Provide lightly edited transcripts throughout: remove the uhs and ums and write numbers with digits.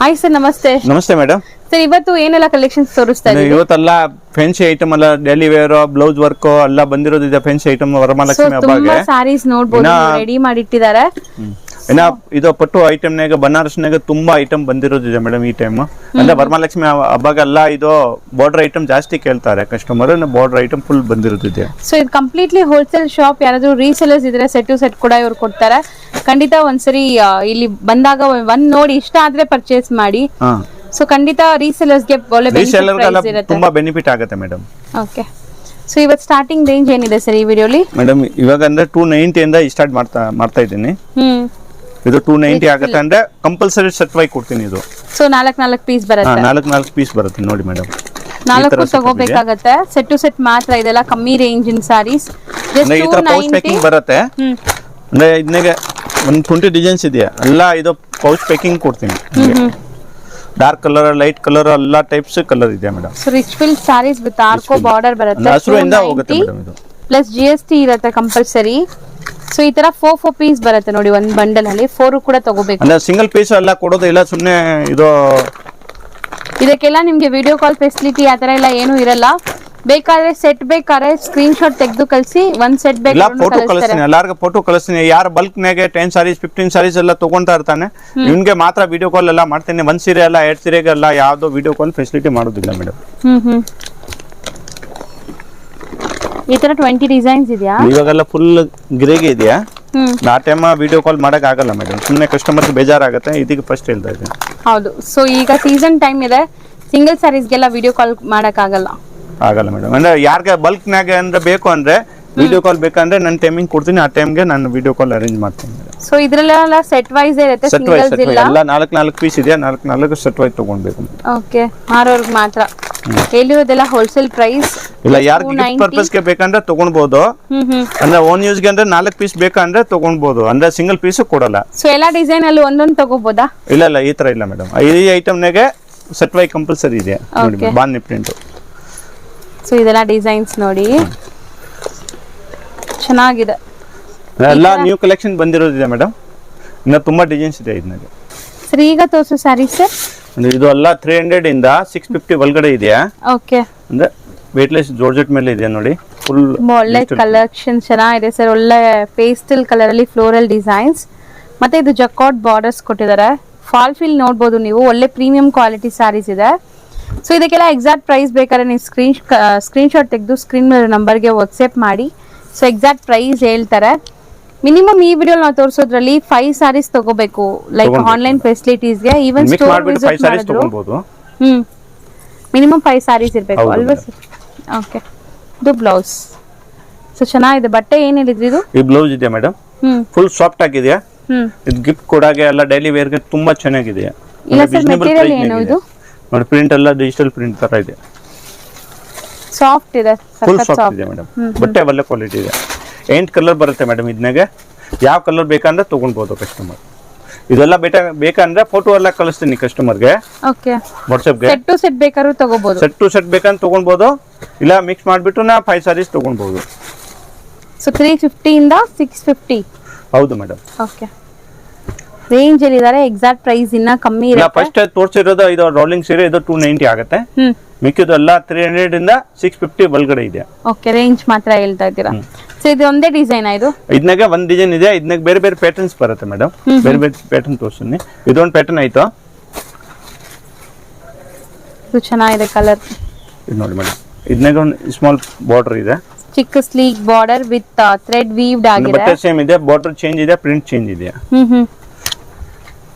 Hi sir, ನಮಸ್ತೆ. ನಮಸ್ತೆ madam. Sir, ಇವತ್ತು ಏನೆಲ್ಲ ಕಲೆಕ್ಷನ್ಸ್ ತೋರಿಸ್ತಾ ಇದ್ದೀವಿ? ಇವತ್ತೆಲ್ಲ ಫ್ಯಾನ್ಸಿ ಐಟಮ್ ಎಲ್ಲ ಡೈಲಿ ವೇರ್ ಬ್ಲೌಸ್ ವರ್ಕ್ ಎಲ್ಲ ಬಂದಿರೋದಿದೆ. ಫ್ಯಾನ್ಸಿ ಐಟಮ್ ವರಮಹಾಲಕ್ಷ್ಮಿ ಹಬ್ಬಗೆ ತುಂಬಾ ಸಾರೀಸ್ ನೋಡಬಹುದು, ರೆಡಿ ಮಾಡಿಟ್ಟಿದ್ದಾರೆ. ಇನ್ನ ಇದು ಪಟ್ಟು ಐಟಮ್ ನಾಗ ಬನಾರಸ್ನಾಗ ತುಂಬಾ ಐಟಮ್ ಬಂದಿರೋದಿದೆ ಮೇಡಮ್ ಈ ಟೈಮ್. ಅಂದ್ರೆ ವರಮಹಾಲಕ್ಷ್ಮಿ ಹಬ್ಬಗೆಲ್ಲ ಇದು ಬಾರ್ಡರ್ ಐಟಮ್ ಜಾಸ್ತಿ ಕೇಳ್ತಾರೆ ಕಸ್ಟಮರ್. ಬಾರ್ಡರ್ ಐಟಮ್ ಫುಲ್ ಬಂದಿರೋದಿದೆ. ಸೊ ಇದು ಕಂಪ್ಲೀಟ್ಲಿ ಹೋಲ್ಸೇಲ್ ಶಾಪ್. ಯಾರಾದ್ರೂ ರೀಸೇಲರ್ಸ್ ಇದ್ರೆ ಸೆಟ್ ಟು ಸೆಟ್ ಕೂಡ ಇವ್ರು ಕೊಡ್ತಾರೆ. ಖಂಡಿತ ಒಂದ್ಸರಿ ಇಲ್ಲಿ ಬಂದಾಗ ಒಂದ್ ನೋಡಿ ಇಷ್ಟ ಆದ್ರೆ ಪರ್ಚೇಸ್ ಮಾಡಿ. ಸೊ ಖಂಡಿತ ರೀಸೇಲರ್ಸ್ ಗೆ ಒಳ್ಳೆ ತುಂಬಾ ಬೆನಿಫಿಟ್ ಆಗುತ್ತೆ ಮೇಡಮ್. ಓಕೆ, ಸೊ ಇವತ್ತು ಸ್ಟಾರ್ಟಿಂಗ್ ರೇಂಜ್ ಏನಿದೆ ಸರ್ ಈ ವಿಡಿಯೋಲಿ? ಮೇಡಮ್ ಇವಾಗ ಅಂದ್ರೆ 290 ಇಂದ ಸ್ಟಾರ್ಟ್ ಮಾಡ್ತಾ ಇದ್ದೀನಿ. ಇದು 290 ಆಗುತ್ತೆ. ಅಂದ್ರೆ ಕಂಪಲ್ಸರಿ ಸೆಟ್ ವೈ ಕೊಡ್ತೀನಿ ಇದು. ಸೊ 4 ಪೀಸ್ ಬರುತ್ತೆ. 4 ಪೀಸ್ ಬರುತ್ತೆ ನೋಡಿ ಮೇಡಮ್. 4 ತಗೋಬೇಕಾಗತ್ತೆ. ಸೆಟ್ ಟು ಸೆಟ್ ಮಾತ್ರ ಇದೆಲ್ಲ ಕಮ್ಮಿ ರೇಂಜ್ ಇನ್ ಸಾರೀಸ್. ಈ ತರ ಪೌಚ್ ಪ್ಯಾಕಿಂಗ್ ಬರುತ್ತೆ. ಅಂದ್ರೆ ಇದನ್ನೇ ಒಂದು 20 ಡಿಸೈನ್ಸ್ ಇದೆಯಾ ಎಲ್ಲ ಇದು ಪೌಚ್ ಪ್ಯಾಕಿಂಗ್ ಕೊಡ್ತೀನಿ. ಡಾರ್ಕ್ ಕಲರ್, ಲೈಟ್ ಕಲರ್ ಎಲ್ಲ ಟೈಪ್ಸ್ ಕಲರ್ ಇದೆ madam. So rich feel saris with ಆರ್ಕೋ ಬಾರ್ಡರ್ ಬರುತ್ತೆ. ಹಸುರಿಂದ ಹೋಗುತ್ತೆ ಮೇಡಮ್ ಇದು. ಪ್ಲಸ್ GST ಇರುತ್ತೆ ಕಂಪಲ್ಸರಿ. ಸೊ ಈ ತರ 4 ಪೀಸ್ ಬರುತ್ತೆ ನೋಡಿ ಒಂದು ಬಂಡಲ್ ಅಲ್ಲಿ. 4 ಕೂಡ ತಗೋಬೇಕು. ಅಂದ್ರೆ ಸಿಂಗಲ್ ಪೀಸ್ ಎಲ್ಲ ಕೊಡೋದು ಇಲ್ಲ, ಸುಮ್ಮನೆ ಇದು. ಇದಕ್ಕೆಲ್ಲ ನಿಮ್ಗೆ ವಿಡಿಯೋ ಕಾಲ್ ಫೆಸಿಲಿಟಿ ಆ ತರ ಎಲ್ಲ ಏನು ಇರಲ್ಲ. ಬೇಕಾದ್ರೆ ಸೆಟ್ ಬೇಕಾದ್ರೆ ಸ್ಕ್ರೀನ್ ಶಾಟ್ ತೆಗೆದು ಕಳಿಸಿ. ಒಂದ್ ಸೆಟ್ ಬೇಕಾದ್ರೆ ಫೋಟೋ ಕಳಿಸ್ತೀನಿ, ಎಲ್ಲಾರ್ಗೂ ಫೋಟೋ ಕಳಿಸ್ತೀನಿ. ಯಾರು ಬಲ್ಕ್ ನಾಗೆ 10 ಸಾರೀಸ್ 15 ಸಾರೀಸ್ ಎಲ್ಲ ತಗೊಂತಾ ಇರ್ತಾನೆ, ಇವ್ನಿಗೆ ಮಾತ್ರ ವಿಡಿಯೋ ಕಾಲ್ ಎಲ್ಲ ಮಾಡ್ತೀನಿ. 1 ಸೀರೆ ಎಲ್ಲ 2 ಸೀರೆಗೆಲ್ಲ ಯಾವ್ದು ವಿಡಿಯೋ ಕಾಲ್ ಫೆಸಿಲಿಟಿ ಮಾಡೋದಿಲ್ಲ ಮೇಡಮ್. ಈ ತರ 20 ಡಿಸೈನ್ಸ್ ಇದೆಯಾ? ಇವಾಗೆಲ್ಲ ಫುಲ್ ಗಿರೇಗೆ ಇದೆಯಾ? ಆ ಟೈಮ್ ವಿಡಿಯೋ ಕಾಲ್ ಮಾಡಕ್ ಆಗಲ್ಲ ಮೇಡಮ್, ಸುಮ್ಮನೆ ಕಸ್ಟಮರ್ಗೆ ಬೇಜಾರಾಗುತ್ತೆ. ಇದಕ್ಕೆ ಫಸ್ಟ್ ಹೇಳ್ತಾ ಇದ್ದೀನಿ. ಹೌದು, ಸೊ ಈಗ ಸೀಸನ್ ಟೈಮ್ ಇದೆ. ಸಿಂಗಲ್ ಸಾರೀಸ್ಗೆಲ್ಲ ವಿಡಿಯೋ ಕಾಲ್ ಮಾಡಕ್ ಆಗಲ್ಲ ಮೇಡಮ್. ಅಂದ್ರೆ ಯಾರಿಗೆ ಬಲ್ಕ್ ನಾಗ ಅಂದ್ರೆ ಬೇಕು ಅಂದ್ರೆ ವಿಡಿಯೋ ಕಾಲ್ ಬೇಕಂದ್ರೆ ನಾನು ಟೈಮಿಂಗ್ ಕೊಡ್ತೀನಿ. ಆ ಟೈಮ್ಗೆ ನಾನು ವಿಡಿಯೋ ಕಾಲ್ ಅರೇಂಜ್ ಮಾಡ್ತೀನಿ. ಸೊ ಇದ್ರಲ್ಲೆಲ್ಲ ಸೆಟ್ ವೈಸ್ ಇರುತ್ತೆ, ಸಿಂಗಲ್ಸ್ ಇಲ್ಲ. ಎಲ್ಲ 4 ಪೀಸ್ ಇದೆ. 4 ಸೆಟ್ ವೈಸ್ ತಗೊಳ್ಬೇಕು. ಓಕೆ, ಮಾರೋರ್ಗೆ ಮಾತ್ರ. ಹೇಳಿರೋದೆಲ್ಲ ಹೋಲ್ಸೇಲ್ ಪ್ರೈಸ್ ಇಲ್ಲ. ಯಾರಿಗೆ ಗಿಫ್ಟ್ ಪರ್ಪಸ್ ಗೆ ಬೇಕಂದ್ರೆ ತಗೊಳ್ಬಹುದು. ಅಂದ್ರೆ ಓನ್ ಯೂಸ್ ಗೆ ಅಂದ್ರೆ 4 ಪೀಸ್ ಬೇಕಂದ್ರೆ ತಗೊಳ್ಬಹುದು. ಅಂದ್ರೆ ಸಿಂಗಲ್ ಪೀಸ್ ಕೊಡಲ್ಲ. ಸೊ ಎಲ್ಲಾ ಡಿಸೈನ್ ಅಲ್ಲಿ ಒಂದೊಂದು ತಗೋಬಹುದಾ? ಇಲ್ಲ ಈ ತರ ಇಲ್ಲ ಮೇಡಮ್. ಈ ಐಟಮ್ ನಾಗೆ ಸೆಟ್ ವೈ ಕಂಪಲ್ಸರಿ ಇದೆ ನೋಡಿ, ಬಾಂಧಿ ಪ್ರಿಂಟ್. ಸೊ ಇದೆಲ್ಲ ಡಿಸೈನ್ಸ್ ನೋಡಿ, ಚೆನ್ನಾಗಿದೆ. ಎಲ್ಲ ನ್ಯೂ ಕಲೆಕ್ಷನ್ ಬಂದಿರೋದಿದೆ ಮೇಡಮ್. ಇನ್ನ ತುಂಬಾ ಡಿಸೈನ್ಸ್ ಇದೆ ಇದನ್ನಾಗೆ. ಸರ್ ಈಗ ತೋರಿಸೋ ಸ್ಯಾರೀಸ್ ಸರ್ ಇದು ಎಲ್ಲ 300 ಇಂದ 650 ಒಳಗಡೆ ಇದೆಯಾ? ಓಕೆ, ಅಂದ್ರೆ ವೇಟ್ಲೆಸ್ ಜಾರ್ಜೆಟ್ ಮೇಲೆ ಇದೆ ನೋಡಿ. ಫುಲ್ ಒಳ್ಳೆ ಕಲೆಕ್ಷನ್ ಚೆನ್ನಾಗಿದೆ ಸರ್. ಒಳ್ಳೆ ಪೇಸ್ಟಲ್ ಕಲರ್ ಅಲ್ಲಿ ಫ್ಲೋರಲ್ ಡಿಸೈನ್ಸ್, ಮತ್ತೆ ಇದು ಜಕಾರ್ಡ್ ಬಾರ್ಡರ್ಸ್ ಕೊಟ್ಟಿದ್ದಾರೆ. ಫಾಲ್ ಫಿಲ್ ನೋಡಬಹುದು ನೀವು. ಒಳ್ಳೆ ಪ್ರೀಮಿಯಂ ಕ್ವಾಲಿಟಿ ಸ್ಯಾರೀಸ್ ಇದೆ. ಸೊ ಇದಕ್ಕೆಲ್ಲ ಎಕ್ಸಾಕ್ಟ್ ಪ್ರೈಸ್ ಬೇಕಾದ್ರೆ ನೀವು ಸ್ಕ್ರೀನ್ ಶಾಟ್ ತೆಗೆದು ಸ್ಕ್ರೀನ್ ನಂಬರ್ಗೆ ವಾಟ್ಸ್ಆಪ್ ಮಾಡಿ. ಸೊ ಎಕ್ಸಾಕ್ಟ್ ಪ್ರೈಸ್ ಹೇಳ್ತಾರೆ. ಮಿನಿಮಮ್ ಈ ವಿಡಿಯೋ ನಾವು ತೋರಿಸೋದ್ರಲ್ಲಿ 5 ಸಾರೀಸ್ ತಗೋಬೇಕು. ಲೈಕ್ ಆನ್ಲೈನ್ ಫೆಸಿಲಿಟೀಸ್ಗೆ ಈವನ್ ಸ್ಟೋರ್ ವಿಸಿಟ್ ಮಾಡಿದ್ರು ಮಿನಿಮಮ್ 5 ಸಾರೀಸ್ ಇರಬೇಕು ಅಲ್ವಾ ಸರ್? ಓಕೆ, ಇದು ಬ್ಲೌಸ್. ಸೊ ಚೆನ್ನಾಗಿದೆ. ಬಟ್ಟೆ ಏನ್ ಹೇಳಿದ್ರಿ ಇದು? ಈ ಬ್ಲೌಸ್ ಇದೆ ಮೇಡಮ್, ಫುಲ್ ಸಾಫ್ಟ್ ಆಗಿದೆ. ಇದು ಗಿಫ್ಟ್ ಕೊಡಾಗೆ ಎಲ್ಲ ಡೈಲಿ ವೇರ್ ಗೆ ತುಂಬಾ ಚೆನ್ನಾಗಿದೆ. ಇಲ್ಲ ಸರ್, ಮೆಟೀರಿಯಲ್ ಏನು ಇದು? ನೋಡಿ, ಪ್ರಿಂಟ್ ಎಲ್ಲ ಡಿಜಿಟಲ್ ಪ್ರಿಂಟ್ ತರ ಇದೆ. ಸಾಫ್ಟ್ ಇದೆ, ಫುಲ್ ಸಾಫ್ಟ್ ಇದೆ ಮೇಡಮ್. ಬಟ್ಟೆ ಒಳ್ಳೆ ಕ್ವಾಲಿಟಿ ಇದೆ. 8 ಕಲರ್ ಬರುತ್ತೆ ಮೇಡಮ್. ಇದನ್ನಾಗೆ ಯಾವ ಕಲರ್ ಬೇಕಂದ್ರೆ ತಗೊಳ್ಬಹುದು ಕಸ್ಟಮರ್. ಇದೆಲ್ಲ ಬೇಕಂದ್ರೆ ಫೋಟೋ ಎಲ್ಲ ಕಳಿಸ್ತೀನಿ ಕಸ್ಟಮರ್ಗೆ. ಓಕೆ, ವಾಟ್ಸ್ಆಪ್ಗೆ. ಸೆಟ್ ಟು ಸೆಟ್ ಬೇಕಾದ್ರೂ ತಗೋಬಹುದು. ಸೆಟ್ ಟು ಸೆಟ್ ಬೇಕಂತ ತಗೊಳ್ಬಹುದು, ಇಲ್ಲ ಮಿಕ್ಸ್ ಮಾಡಿಬಿಟ್ಟು 5 ಸಾರೀಸ್ ತಗೊಳ್ಬಹುದು. ಸೊ 350 ಇಂದ 650. ಹೌದು ಮೇಡಮ್. ಓಕೆ, ರೇಂಜ್ ಅಲ್ಲಿ ಇದಾರೆ. ಎಕ್ಸಾಕ್ಟ್ ಪ್ರೈಸ್ ಇನ್ನ ಕಮ್ಮಿ ಇರುತ್ತೆ. ಫಸ್ಟ್ ತೋರಿಸಿರೋದು ಇದು ರೋಲಿಂಗ್ ಸೀರೆ, ಇದು 290 ಆಗುತ್ತೆ. ಮಿಕ್ಕಿದೆಲ್ಲ 300 ಇಂದ 650 ಒಳಗಡೆ ಇದೆ. ಓಕೆ, ರೇಂಜ್ ಮಾತ್ರ ಹೇಳ್ತಾ ಇದ್ದೀರಾ. ಸೊ ಇದು ಒಂದೇ ಡಿಸೈನ್ ಇದು? ಇದನ್ನಾಗೆ ಒಂದು ಡಿಸೈನ್ ಇದೆ. ಇದನ್ನಾಗೆ ಬೇರೆ ಬೇರೆ ಪ್ಯಾಟರ್ನ್ಸ್ ಬರುತ್ತೆ ಮೇಡಮ್. ಬೇರೆ ಬೇರೆ ಪ್ಯಾಟರ್ನ್ ತೋರಿಸ್ತೀನಿ. ಇದೊಂದು ಪ್ಯಾಟರ್ನ್ ಆಯ್ತು. ಇದು ಚೆನ್ನಾಗಿದೆ ಕಲರ್. ಇದು ನೋಡಿ ಮೇಡಮ್, ಇದನ್ನಾಗೆ ಒಂದು ಸ್ಮಾಲ್ ಬಾರ್ಡರ್ ಇದೆ. ಚಿಕ್ಕ sleek border with thread weaved ಆಗಿದೆ. ಬಟ್ಟೆ ಸೇಮ್ ಇದೆ, ಬಾರ್ಡರ್ ಚೇಂಜ್ ಇದೆ, ಪ್ರಿಂಟ್ ಚೇಂಜ್ ಇದೆ.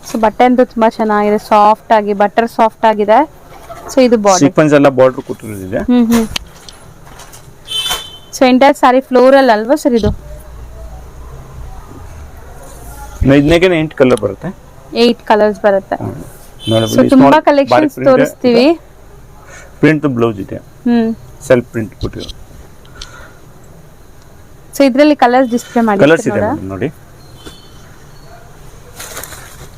ಸೊ ಬಟ್ಟೆ ಅಂತೂ ತುಂಬಾ ಚೆನ್ನಾಗಿದೆ, ಸಾಫ್ಟ್ ಆಗಿ ಬಟರ್ ಸಾಫ್ಟ್ ಆಗಿದೆ. ಸೊ ಇದು ಬಾರ್ಡರ್ ಸೀಕ್ವೆನ್ಸ್ ಎಲ್ಲ ಬಾರ್ಡರ್ ಕೊಟ್ಟಿರೋದಿದೆ. ಸೊ ಎಂಟೈರ್ ಸಾರಿ ಫ್ಲೋರಲ್ ಅಲ್ವಾ ಸರ್ ಇದು? ಇದನ್ನಾಗೆ 8 ಕಲರ್ ಬರುತ್ತೆ. 8 ಕಲರ್ಸ್ ಬರುತ್ತೆ. ಸೊ ತುಂಬಾ ಕಲೆಕ್ಷನ್ಸ್ ತೋರಿಸ್ತೀವಿ. ಪ್ರಿಂಟ್ ಬ್ಲೌಸ್ ಇದೆ, ಸೆಲ್ಫ್ ಪ್ರಿಂಟ್ ಕೊಟ್ಟಿರೋ. ಸೊ ಇದರಲ್ಲಿ ಕಲರ್ಸ್ ಡಿಸ್ಪ್ಲೇ ಮಾಡಿ. ಕಲರ್ಸ್ ಇದೆ ನೋಡಿ.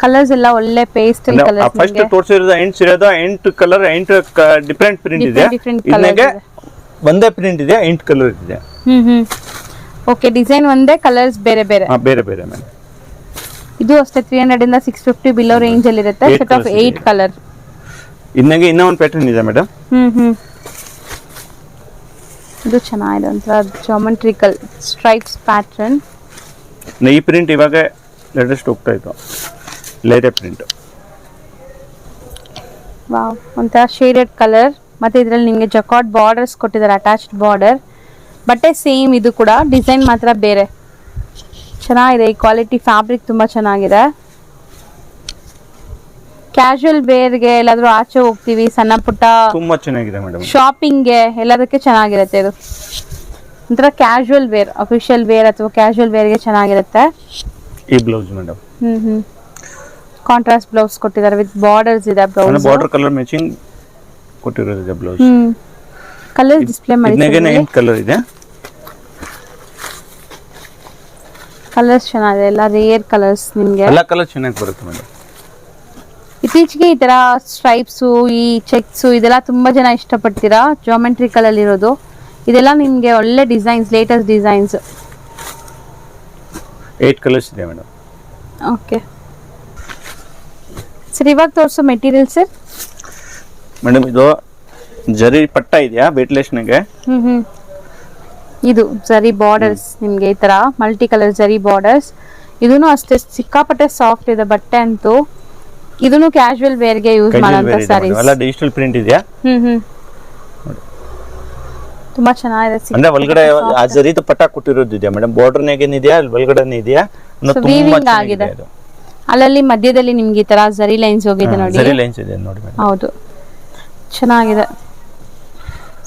ಕಲರ್ಸ್ ಎಲ್ಲ ಒಳ್ಳೆ ಪೇಸ್ಟಲ್ ಕಲರ್ಸ್. ಫಸ್ಟ್ ತೋರಿಸಿರೋದು 8 ಸೀರೆದು 8 ಕಲರ್, 8 ಡಿಫರೆಂಟ್ ಪ್ರಿಂಟ್ ಇದೆ. ಇದನ್ನಾಗೆ ಒಂದೇ ಪ್ರಿಂಟ್ ಇದೆ, 8 ಕಲರ್ ಇದೆ. ಓಕೆ, ಡಿಸೈನ್ ಒಂದೇ, ಕಲರ್ಸ್ ಬೇರೆ ಬೇರೆ. ಬೇರೆ ಬೇರೆ ಮೇಡಮ್. ಇದು ಅಷ್ಟೇ 300 ಇಂದ 650 ಬಿಲೋ ರೇಂಜ್ ಅಲ್ಲಿ ಇರುತ್ತೆ. Eight set of colours 8 colour. ಇನ್ನಗೆ ಇನ್ನೂ ಒಂದು ಪ್ಯಾಟರ್ನ್ ಇದೆ ಮೇಡಮ್. ಇದು ಚೆನ್ನಾಗಿದೆ, ಒಂಥರ ಜಾಮೆಟ್ರಿಕಲ್ ಸ್ಟ್ರೈಪ್ಸ್ ಪ್ಯಾಟರ್ನ್. ಈ ಪ್ರಿಂಟ್ ಇವಾಗ ಲೇಟೆಸ್ಟ್ ಹೋಗ್ತಾ ಇತ್ತು, ಲೇರೆ ಪ್ರಿಂಟ್. ವಾವ್, ಒಂಥರ ಶೇಡೆಡ್ ಕಲರ್. ಮತ್ತೆ ಇದರಲ್ಲಿ ನಿಮಗೆ ಜಕಾರ್ಡ್ ಬಾರ್ಡರ್ಸ್ ಕೊಟ್ಟಿದ್ದಾರೆ, ಅಟ್ಯಾಚ್ಡ್ ಬಾರ್ಡರ್. ಬಟ್ಟೆ ಸೇಮ್, ಇದು ಕೂಡ ಡಿಸೈನ್ ಮಾತ್ರ ಬೇರೆ. ಚೆನ್ನಾಗಿದೆ, ಈ ಕ್ವಾಲಿಟಿ ಫ್ಯಾಬ್ರಿಕ್ ತುಂಬಾ ಚೆನ್ನಾಗಿದೆ. ಕ್ಯಾಶುವಲ್ ವೇರ್ಗೆ ಎಲ್ಲಾದ್ರೂ ಆಚೆ ಹೋಗ್ತೀವಿ, ಸಣ್ಣ ಪುಟ್ಟ ತುಂಬಾ ಚೆನ್ನಾಗಿದೆ ಮೇಡಮ್, ಶಾಪಿಂಗ್ಗೆ ಎಲ್ಲದಕ್ಕೆ ಚೆನ್ನಾಗಿರುತ್ತೆ. ಇದು ಒಂಥರ ಕ್ಯಾಶುವಲ್ ವೇರ್, ಅಫಿಷಿಯಲ್ ವೇರ್ ಅಥವಾ ಕ್ಯಾಶುವಲ್ ವೇರ್ಗೆ ಚೆನ್ನಾಗಿರುತ್ತೆ. ಈ ಬ್ಲೌಸ್ ಮೇಡಮ್, ಕಾಂಟ್ರಾಸ್ಟ್ ಬ್ಲೌಸ್ ಕೊಟ್ಟಿದ್ದಾರೆ ವಿತ್ ಬಾರ್ಡರ್ಸ್ ಇದೆ. ಬ್ಲೌಸ್ ಬಾರ್ಡರ್ ಕಲರ್ ಮ್ಯಾಚಿಂಗ್ ಕೊಟ್ಟಿರೋದು ಬ್ಲೌಸ್. ಕಲರ್ ಡಿಸ್ಪ್ಲೇ ಮಾಡಿ. ಕಲರ್ ಇದೆ, ಕಲರ್ಸ್ ಚೆನ್ನಾಗಿದೆ, ಎಲ್ಲ ರೇರ್ ಕಲರ್ಸ್. ನಿಮಗೆ ಎಲ್ಲ ಕಲರ್ ಚೆನ್ನಾಗಿ ಬರುತ್ತೆ ಮೇಡಮ್. ಇತ್ತೀಚೆಗೆ ಈ ತರ ಸ್ಟ್ರೈಪ್ಸು, ಈ ಚೆಕ್ಸ್ ಇದೆಲ್ಲ ತುಂಬಾ ಜನ ಇಷ್ಟಪಡ್ತೀರಾ. ಜಾಮೆಟ್ರಿಕಲ್ ಅಲ್ಲಿ ಇರೋದು ಇದೆಲ್ಲ ನಿಮ್ಗೆ ಒಳ್ಳೆ ಡಿಸೈನ್ಸ್, ಲೇಟೆಸ್ಟ್ ಡಿಸೈನ್ಸ್. 8 ಕಲರ್ಸ್ ಇದೆ ಮೇಡಮ್. ಓಕೆ ಸರ್, ಇವಾಗ ತೋರಿಸೋ ಮೆಟೀರಿಯಲ್ ಸರ್. ಮೇಡಮ್ ಇದು ಜರಿ ಪಟ್ಟ ಇದೆಯಾ ವೇಟ್ಲೆಸ್ನಾಗೆ. ಇದು ಜರಿ ಬಾರ್ಡರ್ಸ್, ನಿಮ್ಗೆ ಈ ತರ ಮಲ್ಟಿ ಕಲರ್ ಜರಿ ಬಾರ್ಡರ್ಸ್. ಇದೂನು ಅಷ್ಟೇ ಸಿಕ್ಕಾಪಟ್ಟೆ ಸಾಫ್ಟ್ ಇದೆ ಬಟ್ಟೆ ಅಂತೂ. ಇದೂನು ಕ್ಯಾಶುವಲ್ ವೇರ್ ಗೆ ಯೂಸ್ ಮಾಡೋಂತ ಸ್ಯಾರೀಸ್. ಎಲ್ಲ ಡಿಜಿಟಲ್ ಪ್ರಿಂಟ್ ಇದೆಯಾ. ತುಂಬಾ ಚೆನ್ನಾಗಿದೆ. ಅಂದ್ರೆ ಒಳಗಡೆ ಆ ಜರಿದ ಪಟ್ಟ ಕೊಟ್ಟಿರೋದು ಇದೆಯಾ ಮೇಡಮ್, ಬಾರ್ಡರ್ ನಾಗ ಏನಿದೆಯಾ ಅಲ್ಲಿ ಒಳಗಡೆ ಇದೆಯಾ, ತುಂಬಾ ಚೆನ್ನಾಗಿದೆ. ಅಲ್ಲಲ್ಲಿ ಮಧ್ಯದಲ್ಲಿ ನಿಮ್ಗೆ ಈ ತರ ಜರಿ ಲೈನ್ಸ್ ಹೋಗಿದೆ ನೋಡಿ. ಜರಿ ಲೈನ್ಸ್ ಇದೆ ನೋಡಿ ಮೇಡಮ್. ಹೌದು, ಚೆನ್ನಾಗಿದೆ.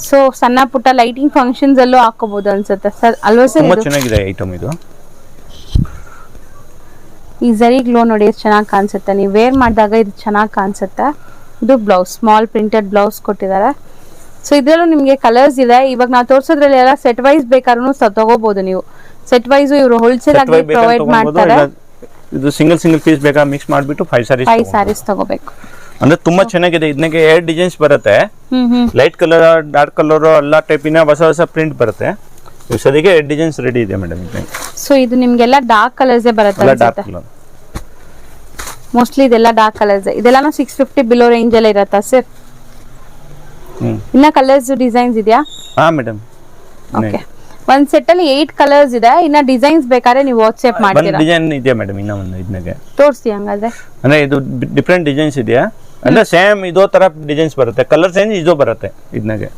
ಸೊ ಸಣ್ಣ ಪುಟ್ಟ ಲೈಟಿಂಗ್ ಫಂಕ್ಷನ್ಸ್ ಅಲ್ಲೂ ಹಾಕೋಬಹುದು ಅನ್ಸುತ್ತೆ ಸರ್, ಅಲ್ವಾ ಸರ್? ತುಂಬಾ ಚೆನ್ನಾಗಿದೆ ಐಟಮ್ ಇದು. ಈ ಜರಿ ಗ್ಲೋ ನೋಡಿ ಎಷ್ಟು ಚೆನ್ನಾಗಿ ಕಾಣಿಸುತ್ತೆ, ನೀವು ವೇರ್ ಮಾಡಿದಾಗ ಇದು ಚೆನ್ನಾಗಿ ಕಾಣಿಸುತ್ತೆ. ಇದು ಬ್ಲೌಸ್, ಸ್ಮಾಲ್ ಪ್ರಿಂಟೆಡ್ ಬ್ಲೌಸ್ ಕೊಟ್ಟಿದ್ದಾರೆ. ಸೊ ಇದರಲ್ಲೂ ನಿಮಗೆ ಕಲರ್ಸ್ ಇದೆ. ಇವಾಗ ನಾವು ತೋರಿಸೋದ್ರಲ್ಲಿ ಎಲ್ಲ ಸೆಟ್ ವೈಸ್ ಬೇಕಾದ್ರೂ ತಗೋಬಹುದು ನೀವು. ಸೆಟ್ ವೈಸ್ ಇವರು ಹೋಲ್ಸೇಲ್ ಆಗಿ ಪ್ರೊವೈಡ್ ಮಾಡ್ತಾರೆ. ಇದು ಸಿಂಗಲ್ ಪೀಸ್ ಬೇಕಾ ಮಿಕ್ಸ್ ಮಾಡಿಬಿಟ್ಟು 5 ಸ್ಯಾರೀಸ್ ತಗೋಬೇಕು. ಅಂದ್ರೆ ತುಂಬಾ ಚೆನ್ನಾಗಿದೆ. ಇದಕ್ಕೆ 2 ಡಿಸೈನ್ಸ್ ಬರುತ್ತೆ, ಲೈಟ್ ಕಲರ್, ಡಾರ್ಕ್ ಕಲರ್, ಎಲ್ಲ ಟೈಪಿನ ಹೊಸ ಪ್ರಿಂಟ್ ಬರುತ್ತೆ. ಸದ್ಯಕ್ಕೆ 2 ಡಿಸೈನ್ಸ್ ರೆಡಿ ಇದೆ ಮೇಡಮ್. ಸೊ ಇದು ನಿಮ್ಗೆಲ್ಲ ಡಾರ್ಕ್ ಕಲರ್ಸ್ ಬರುತ್ತೆ ಅನ್ಸುತ್ತೆ. ಮೋಸ್ಟ್ಲಿ ಇದೆಲ್ಲ ಡಾರ್ಕ್ ಕಲರ್ಸ್. ಇದೆಲ್ಲ 650 ಬಿಲೋ ರೇಂಜ್ ಅಲ್ಲಿ ಇರತ್ತಾ ಸರ್? ಇನ್ನ ಕಲರ್ಸ್ ಡಿಸೈನ್ಸ್ ಇದೆಯಾ? ಹಾ ಮೇಡಮ್. ಓಕೆ, ಒಂದ್ ಸೆಟ್ ಅಲ್ಲಿ 8 ಕಲರ್ಸ್ ಇದೆ. ಇನ್ನ ಡಿಸೈನ್ಸ್ ಬೇಕಾದ್ರೆ ನೀವು ವಾಟ್ಸ್ಆಪ್ ಮಾಡ್ತೀರಾ? ಡಿಸೈನ್ ಇದೆ ಮೇಡಮ್, ಇನ್ನ ಒಂದು ಇದಕ್ಕೆ ತೋರಿಸಿ ಹಂಗಾದ್ರೆ. ಅಂದ್ರೆ ಇದು ಡಿಫರೆಂಟ್ ಡಿಸೈನ್ಸ್ ಇದೆಯಾ ಅಂದ್ರೆ ಸೇಮ್ ಇದೋ ತರ ಡಿಸೈನ್ಸ್ ಬರುತ್ತೆ, ಕಲರ್ ಚೇಂಜ್ ಇದೋ ಬರುತ್ತೆ ಇದಕ್ಕೆ.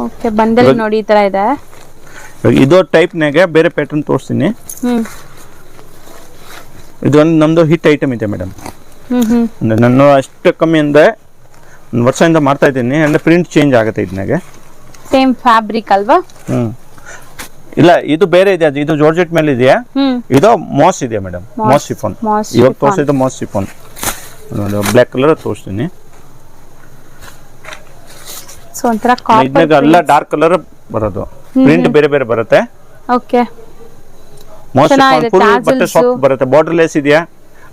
ಓಕೆ, ಬಂಡಲ್ ನೋಡಿ ಈ ತರ ಇದೆ. ಇದೋ ಟೈಪ್ ನಾಗೆ ಬೇರೆ ಪ್ಯಾಟರ್ನ್ ತೋರಿಸ್ತೀನಿ. ಇದು ಒಂದು ನಮ್ದು ಹಿಟ್ ಐಟಮ್ ಇದೆ ಮೇಡಮ್. ನಾನು ಅಷ್ಟು ಕಮ್ಮಿ ಅಂದ್ರೆ 1 ವರ್ಷದಿಂದ ಮಾಡ್ತಾ ಇದ್ದೀನಿ. ಅಂದ್ರೆ ಪ್ರಿಂಟ್ ಚೇಂಜ್ ಆಗುತ್ತೆ ಇದನ್ನಾಗೆ. ಸೇಮ್ ಫ್ಯಾಬ್ರಿಕ್ ಅಲ್ವಾ? ಇಲ್ಲ, ಇದು ಬೇರೆ ಇದೆ. ಇದು ಜಾರ್ಜೆಟ್ ಮೇಲೆ ಇದೆಯಾ, ಇದು ಮಾಸ್ ಇದೆ ಮೇಡಮ್. Mass chiffon. ಇವಾಗ ತೋರಿಸಿದ್ದು ಮಾಸ್ ಶಿಫಾನ್. ಬ್ಲಾಕ್ ಕಲರ್ ತೋರಿಸ್ತೀನಿ. ಸೊ ಒಂತರ ಕಾಪರ್ ಎಲ್ಲ ಡಾರ್ಕ್ ಕಲರ್ ಬರೋದು, ಪ್ರಿಂಟ್ ಬೇರೆ ಬೇರೆ ಬರುತ್ತೆ. ಓಕೆ, ಮಾಸ್ ಶಿಫಾನ್ ಫುಲ್ ಬಟ್ಟೆ ಸಾಫ್ಟ್ ಬರುತ್ತೆ. ಬಾರ್ಡರ್ ಲೇಸ್ ಇದೆಯಾ,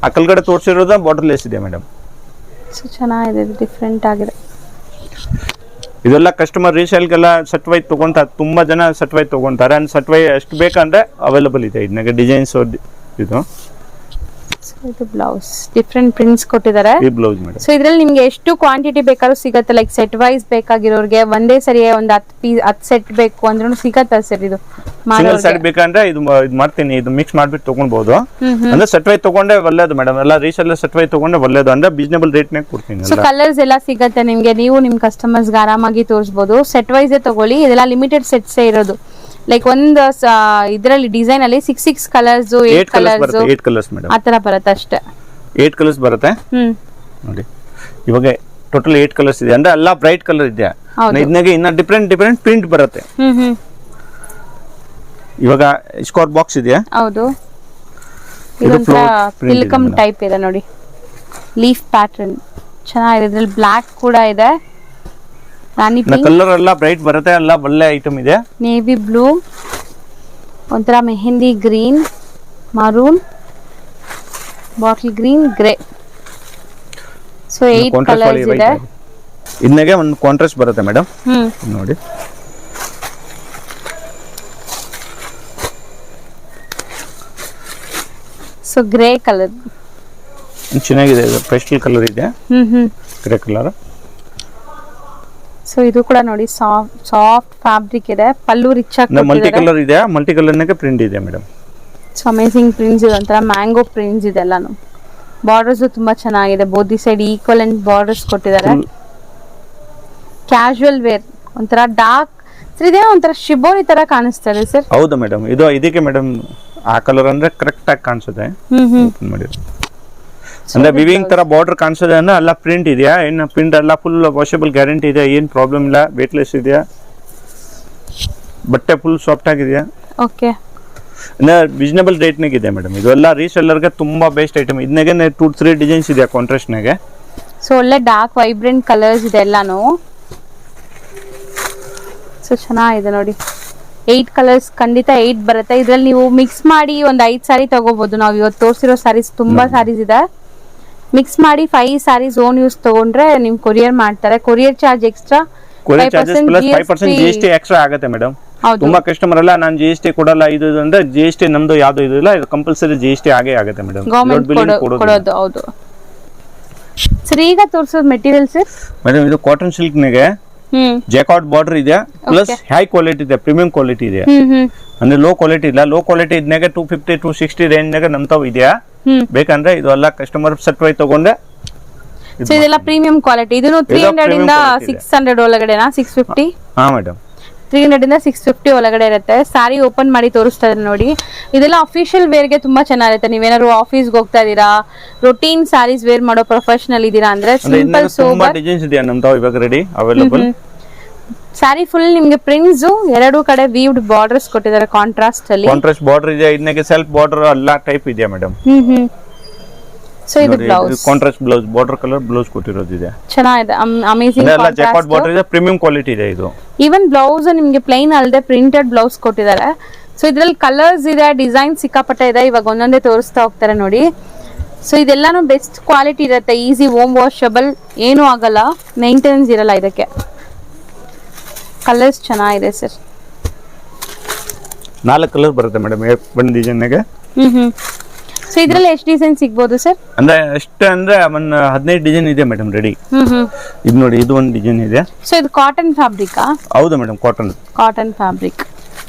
ಆ ಕೆಳಗಡೆ ತೋರಿಸಿರೋದು ಬಾರ್ಡರ್ ಲೇಸ್ ಇದೆ ಮೇಡಮ್. ಸೊ ಚೆನ್ನಾಗಿದೆ, ಡಿಫರೆಂಟ್ ಆಗಿದೆ. ಇದೆಲ್ಲ ಕಸ್ಟಮರ್ ರೀಸೇಲ್ಗೆಲ್ಲ ಸೆಟ್ ವೈಸ್ ತಗೊಂತಾರೆ, ತುಂಬಾ ಜನ ಸೆಟ್ ವೈಸ್ ತಗೊಂತಾರೆ. ಅಂಡ್ ಸೆಟ್ ವೈಸ್ ಎಷ್ಟು ಬೇಕಂದ್ರೆ ಅವೈಲೇಬಲ್ ಇದೆ ಇದನ್ನಾಗೆ ಡಿಸೈನ್ಸ್. ಇದು ಇದು ಬ್ಲೌಸ್, ಡಿಫರೆಂಟ್ ಪ್ರಿಂಟ್ಸ್ ಕೊಟ್ಟಿದ್ದಾರೆ. ಈ ಬ್ಲೌಸ್ ಮೇಡಮ್. ಸೊ ಇದರಲ್ಲಿ ನಿಮಗೆ ಎಷ್ಟು ಕ್ವಾಂಟಿಟಿ ಬೇಕಾದ್ರೂ ಸಿಗುತ್ತೆ. ಲೈಕ್ ಸೆಟ್ ವೈಸ್ ಬೇಕಾಗಿರೋರಿಗೆ ಒಂದೇ ಸರಿ ಒಂದು 10 ಸೆಟ್ ಬೇಕು ಅಂದ್ರೂ ಸಿಗತ್ತಾ ಸರ್? ಇದು ಸಿಂಗಲ್ ಸೆಟ್ ಬೇಕಂದ್ರೆ ಇದು ಮಾಡ್ತೀನಿ, ಇದು ಮಿಕ್ಸ್ ಮಾಡ್ಬಿಟ್ಟು ತಗೊಳ್ಬಹುದು. ಅಂದ್ರೆ ಸೆಟ್ ವೈಸ್ ತಗೊಂಡೆ ಒಳ್ಳೇದು ಮೇಡಮ್. ಎಲ್ಲ ರೀಸೆಲ್ ಸೆಟ್ ವೈಸ್ ತಗೊಂಡೆ ಒಳ್ಳೇದು, ಅಂದ್ರೆ ರೀಸನಬಲ್ ರೇಟ್ ನಾಗ ಕೊಡ್ತೀನಿ. ಸೊ ಕಲರ್ಸ್ ಎಲ್ಲ ಸಿಗತ್ತೆ ನಿಮ್ಗೆ, ನೀವು ನಿಮ್ ಕಸ್ಟಮರ್ಸ್ ಗೆ ಆರಾಮಾಗಿ ತೋರಿಸಬಹುದು. ಸೆಟ್ ವೈಸ್ ತಗೊಳ್ಳಿ, ಇದೆಲ್ಲ ಲಿಮಿಟೆಡ್ ಸೆಟ್ಸ್ ಇರೋದು. ಲೈಕ್ ಒಂದು ಇದರಲ್ಲಿ ಡಿಸೈನ್ ಅಲ್ಲಿ 6 ಕಲರ್ಸ್, 8 ಕಲರ್ಸ್ ಮೇಡಮ್, ಆ ತರ ಬರುತ್ತೆ ಅಷ್ಟೇ. 8 ಕಲರ್ಸ್ ಬರುತ್ತೆ ನೋಡಿ. ಇವಾಗ ಟೋಟಲ್ 8 ಕಲರ್ಸ್ ಇದೆ, ಅಂದ್ರೆ ಎಲ್ಲ ಬ್ರೈಟ್ ಕಲರ್ ಇದೆ. ಇದನ್ನಾಗೆ ಇನ್ನ ಡಿಫರೆಂಟ್ ಪ್ರಿಂಟ್ ಬರುತ್ತೆ. ಇವಾಗ ಸ್ಕ್ವೇರ್ ಬಾಕ್ಸ್ ಇದೆಯಾ? ಹೌದು, ಇದೊಂಥರ ಪಿಲ್ಕಮ್ ಟೈಪ್ ಇದೆ ನೋಡಿ, ಲೀಫ್ ಪ್ಯಾಟರ್ನ್ ಚೆನ್ನಾಗಿದೆ. ಇದ್ರಲ್ಲಿ ಬ್ಲಾಕ್ ಕೂಡ ಇದೆ, ರಾಣಿ ಪಿಂಕ್ ಕಲರ್ ಎಲ್ಲ ಬ್ರೈಟ್ ಬರುತ್ತೆ. ಎಲ್ಲ ಒಳ್ಳೆ ಐಟಮ್ ಇದೆ. ನೇವಿ ಬ್ಲೂ, ಒಂಥರ mehndi green, maroon, bottle green, grey. So 8 colours ಇದೆ. ಇದನ್ನಾಗೆ ಒಂದು ಕಾಂಟ್ರಾಸ್ಟ್ ಬರುತ್ತೆ ಮೇಡಮ್ ನೋಡಿ. So grey colour. ಚೆನ್ನಾಗಿದೆ, ಇದು ಪೇಸ್ಟಲ್ ಕಲರ್ ಇದೆ, ಗ್ರೇ ಕಲರ್. ಸೊ ಇದು ಕೂಡ ನೋಡಿ ಸಾಫ್ಟ್ ಫ್ಯಾಬ್ರಿಕ್ ಇದೆ, ಪಲ್ಲು ರಿಚ್ ಆಗಿ ಮಲ್ಟಿ ಕಲರ್ ಇದೆ, ಮಲ್ಟಿ ಕಲರ್ ನಾಗೆ ಪ್ರಿಂಟ್ ಇದೆ ಮೇಡಮ್. ಸೊ ಅಮೇಸಿಂಗ್ ಪ್ರಿಂಟ್ಸ್ ಇದೆ, ಒಂಥರ ಮ್ಯಾಂಗೋ ಪ್ರಿಂಟ್ಸ್ ಇದೆ ಎಲ್ಲಾನು. ಬಾರ್ಡರ್ಸ್ ತುಂಬಾ ಚೆನ್ನಾಗಿದೆ, ಬೋದಿ ಸೈಡ್ ಈಕ್ವಲ್ ಅಂಡ್ ಬಾರ್ಡರ್ಸ್ ಕೊಟ್ಟಿದ್ದಾರೆ. ಕ್ಯಾಶುವಲ್ ವೇರ್ ಒಂಥರ ಡಾರ್ಕ್ ಇದೇ ಒಂಥರ ಶಿಬೋರಿ ತರ ಕಾಣಿಸ್ತಾರೆ ಸರ್. ಹೌದು ಮೇಡಮ್, ಇದು ಇದಕ್ಕೆ ಮೇಡಮ್ ಆ ಕಲರ್ ಅಂದ್ರೆ ಕರೆಕ್ಟ್ ಆಗಿ ಕಾಣಿಸುತ್ತೆ. ಓಪನ್ ಮಾಡಿ ಅಂದ್ರೆ ವಿವಿಂಗ್ ತರ ಬಾರ್ಡರ್ ಕಾಣಿಸುತ್ತೆ ಅಂದ್ರೆ ಎಲ್ಲ ಪ್ರಿಂಟ್ ಇದೆಯಾ, ಏನು ಪ್ರಿಂಟ್ ಎಲ್ಲ ಫುಲ್ ವಾಷಬಲ್ ಗ್ಯಾರಂಟಿ ಇದೆ, ಏನ್ ಪ್ರಾಬ್ಲಮ್ ಇಲ್ಲ, ವೇಟ್ಲೆಸ್ ಇದೆಯಾ, ಬಟ್ಟೆ ಫುಲ್ ಸಾಫ್ಟ್ ಆಗಿದೆಯಾ. ಓಕೆ, ರೀಸನಬಲ್ ರೇಟ್ ನಾಗ ಇದೆ ಮೇಡಮ್. ಇದೆಲ್ಲ ರೀಸೆಲ್ಲರ್ಗೆ ತುಂಬಾ ಬೆಸ್ಟ್ ಐಟಮ್. ಇದನ್ನಾಗೆ 2-3 ಡಿಸೈನ್ಸ್ ಇದೆ ಕಾಂಟ್ರಾಸ್ಟ್ ನಾಗೆ. ಸೊ ಒಳ್ಳೆ ಡಾರ್ಕ್ ವೈಬ್ರೆಂಟ್ ಕಲರ್ಸ್ ಇದೆ ಎಲ್ಲಾನು. ಸೊ ಚೆನ್ನಾಗಿದೆ ನೋಡಿ, 8 ಕಲರ್ಸ್ ಖಂಡಿತ 8 ಬರುತ್ತೆ. ಇದ್ರಲ್ಲಿ ನೀವು ಮಿಕ್ಸ್ ಮಾಡಿ ಒಂದು 5 ಸಾರಿ ತಗೋಬಹುದು. ನಾವು ಇವತ್ತು ತೋರಿಸಿರೋ ಸಾರೀಸ್ ತುಂಬಾ ಸಾರೀಸ್ ಇದೆ, ಮಿಕ್ಸ್ ಮಾಡಿ 5 ಸಾರೀಸ್ ಓನ್ ಯೂಸ್ ತಗೊಂಡ್ರೆ ನಿಮ್ ಕೊರಿಯರ್ ಮಾಡ್ತಾರೆ. Courier charge extra, courier charges plus 5% GST extra ಆಗುತ್ತೆ ಮೇಡಮ್. ತುಂಬಾ ಕಸ್ಟಮರ್ ಎಲ್ಲ ನಾನು GST ಕೊಡಲ್ಲ ಇದು ಅಂದ್ರೆ GST ನಮ್ದು ಯಾವ್ದು ಇದು ಇಲ್ಲ, ಇದು ಕಂಪಲ್ಸರಿ GST ಆಗೇ ಆಗುತ್ತೆ ಮೇಡಮ್. ಗವರ್ನಮೆಂಟ್ ಕೊಡೋದು. ಹೌದು ಸರ್, ಈಗ ತೋರಿಸೋದು ಮೆಟೀರಿಯಲ್ ಸರ್ ಮೇಡಮ್ ಇದು ಕಾಟನ್ ಸಿಲ್ಕ್ ನಾಗೆ ಜೈಕಾರ್ಡ್ ಬಾರ್ಡರ್ ಇದೆ, ಪ್ಲಸ್ ಹೈ ಕ್ವಾಲಿಟಿ ಇದೆ, ಪ್ರೀಮಿಯಂ ಕ್ವಾಲಿಟಿ ಇದೆ. ಅಂದ್ರೆ ಲೋ ಕ್ವಾಲಿಟಿ ಇಲ್ಲ. ಲೋ ಕ್ವಾಲಿಟಿ ಇದ್ನಾಗ 250-260 ರೇಂಜ್ ನಾಗ ನಮ್ತಾವ್ ಇದೆಯಾ, ಬೇಕಂದ್ರೆ ಇದು ಎಲ್ಲ ಕಸ್ಟಮರ್ ಸೆಟ್ ವೈ ತಗೊಂಡ್ರೆ. ಸೊ ಇದೆಲ್ಲ ಪ್ರೀಮಿಯಂ ಕ್ವಾಲಿಟಿ. ಇದನ್ನು 300 ಇಂದ 600 ಒಳಗಡೆನಾ? 650. ಹಾ ಮೇಡಮ್, 300 ಇಂದ 650 ಒಳಗಡೆ ಇರುತ್ತೆ. ಸಾರಿ ಓಪನ್ ಮಾಡಿ ತೋರಿಸ್ತಾ ಇದ್ದಾರೆ ನೋಡಿ. ಇದೆಲ್ಲ ಅಫಿಷಿಯಲ್ ವೇರ್ ಗೆ ತುಂಬಾ ಚೆನ್ನಾಗಿರುತ್ತೆ. ನೀವೇನಾದ್ರು ಆಫೀಸ್ಗೆ ಹೋಗ್ತಾ ಇದೀರಾ, ರೊಟೀನ್ ಸಾರೀಸ್ ವೇರ್ ಮಾಡೋ ಪ್ರೊಫೆಷನಲ್ ಇದೀರಾ ಅಂದ್ರೆ ಸಿಂಪಲ್ ಸೋಬರ್ ಡಿಸೈನ್ಸ್ ಇದೆ ನಮ್ತಾವ್ ಇವಾಗ ರೆಡಿ ಅವೈಲೇಬಲ್. ಸಾರಿ ಫುಲ್ ನಿಮ್ಗೆ ಪ್ರಿಂಟ್ಸ್ ಎರಡು ಕಡೆ ವೀವ್ಡ್ ಬಾರ್ಡರ್ಸ್ ಕೊಟ್ಟಿದ್ದಾರೆ ಕಾಂಟ್ರಾಸ್ಟ್ ಅಲ್ಲಿ. ಕಾಂಟ್ರಾಸ್ಟ್ ಬಾರ್ಡರ್ ಇದೆ, ಇದಕ್ಕೆ ಸೆಲ್ಫ್ ಬಾರ್ಡರ್ ಎಲ್ಲ ಟೈಪ್ ಇದೆ ಮೇಡಮ್. ಸೊ ಇದು blouse, contrast blouse, border colour blouse ಕೊಟ್ಟಿರೋದು ಇದೆ, ಚೆನ್ನಾಗಿದೆ, ಅಮೇಜಿಂಗ್ ಎಲ್ಲ ಜೈಕಾರ್ಡ್ ಬಾರ್ಡರ್ ಇದೆ, ಪ್ರೀಮಿಯಂ ಕ್ವಾಲಿಟಿ ಇದೆ ಇದು. ಈವನ್ ಬ್ಲೌಸ್ ನಿಮ್ಗೆ ಪ್ಲೈನ್ ಅಲ್ಲದೆ ಪ್ರಿಂಟೆಡ್ ಬ್ಲೌಸ್ ಕೊಟ್ಟಿದ್ದಾರೆ. ಸೊ ಇದ್ರಲ್ಲಿ ಕಲರ್ಸ್ ಇದೆ, ಡಿಸೈನ್ ಸಿಕ್ಕಾಪಟ್ಟೆ ಇದೆ. ಇವಾಗ ಒಂದೊಂದೇ ತೋರಿಸ್ತಾ ಹೋಗ್ತಾರೆ ನೋಡಿ. ಸೊ ಇದೆಲ್ಲಾನು ಬೆಸ್ಟ್ ಕ್ವಾಲಿಟಿ ಇರುತ್ತೆ, ಈಸಿ ಹೋಮ್ ವಾಷಬಲ್, ಏನೂ ಆಗಲ್ಲ, ಮೇಂಟೆನೆನ್ಸ್ ಇರಲ್ಲ ಇದಕ್ಕೆ. ಕಲರ್ಸ್ ಚೆನ್ನಾಗಿದೆ ಸರ್, 4 ಕಲರ್ ಬರುತ್ತೆ ಮೇಡಮ್ ಒಂದು ಡಿಸೈನ್ ನಾಗೆ. ಸೊ ಇದ್ರಲ್ಲಿ ಎಷ್ಟು ಡಿಸೈನ್ ಸಿಗಬಹುದು ಸರ್? ಅಂದ್ರೆ ಎಷ್ಟು ಅಂದ್ರೆ ಒಂದು 15 ಡಿಸೈನ್ ಇದೆ ಮೇಡಮ್ ರೆಡಿ. ಇದು ನೋಡಿ, ಇದು ಒಂದು ಡಿಸೈನ್ ಇದೆ. ಸೊ ಇದು ಕಾಟನ್ ಫ್ಯಾಬ್ರಿಕ್? ಹೌದು ಮೇಡಮ್, ಕಾಟನ್ ಫ್ಯಾಬ್ರಿಕ್.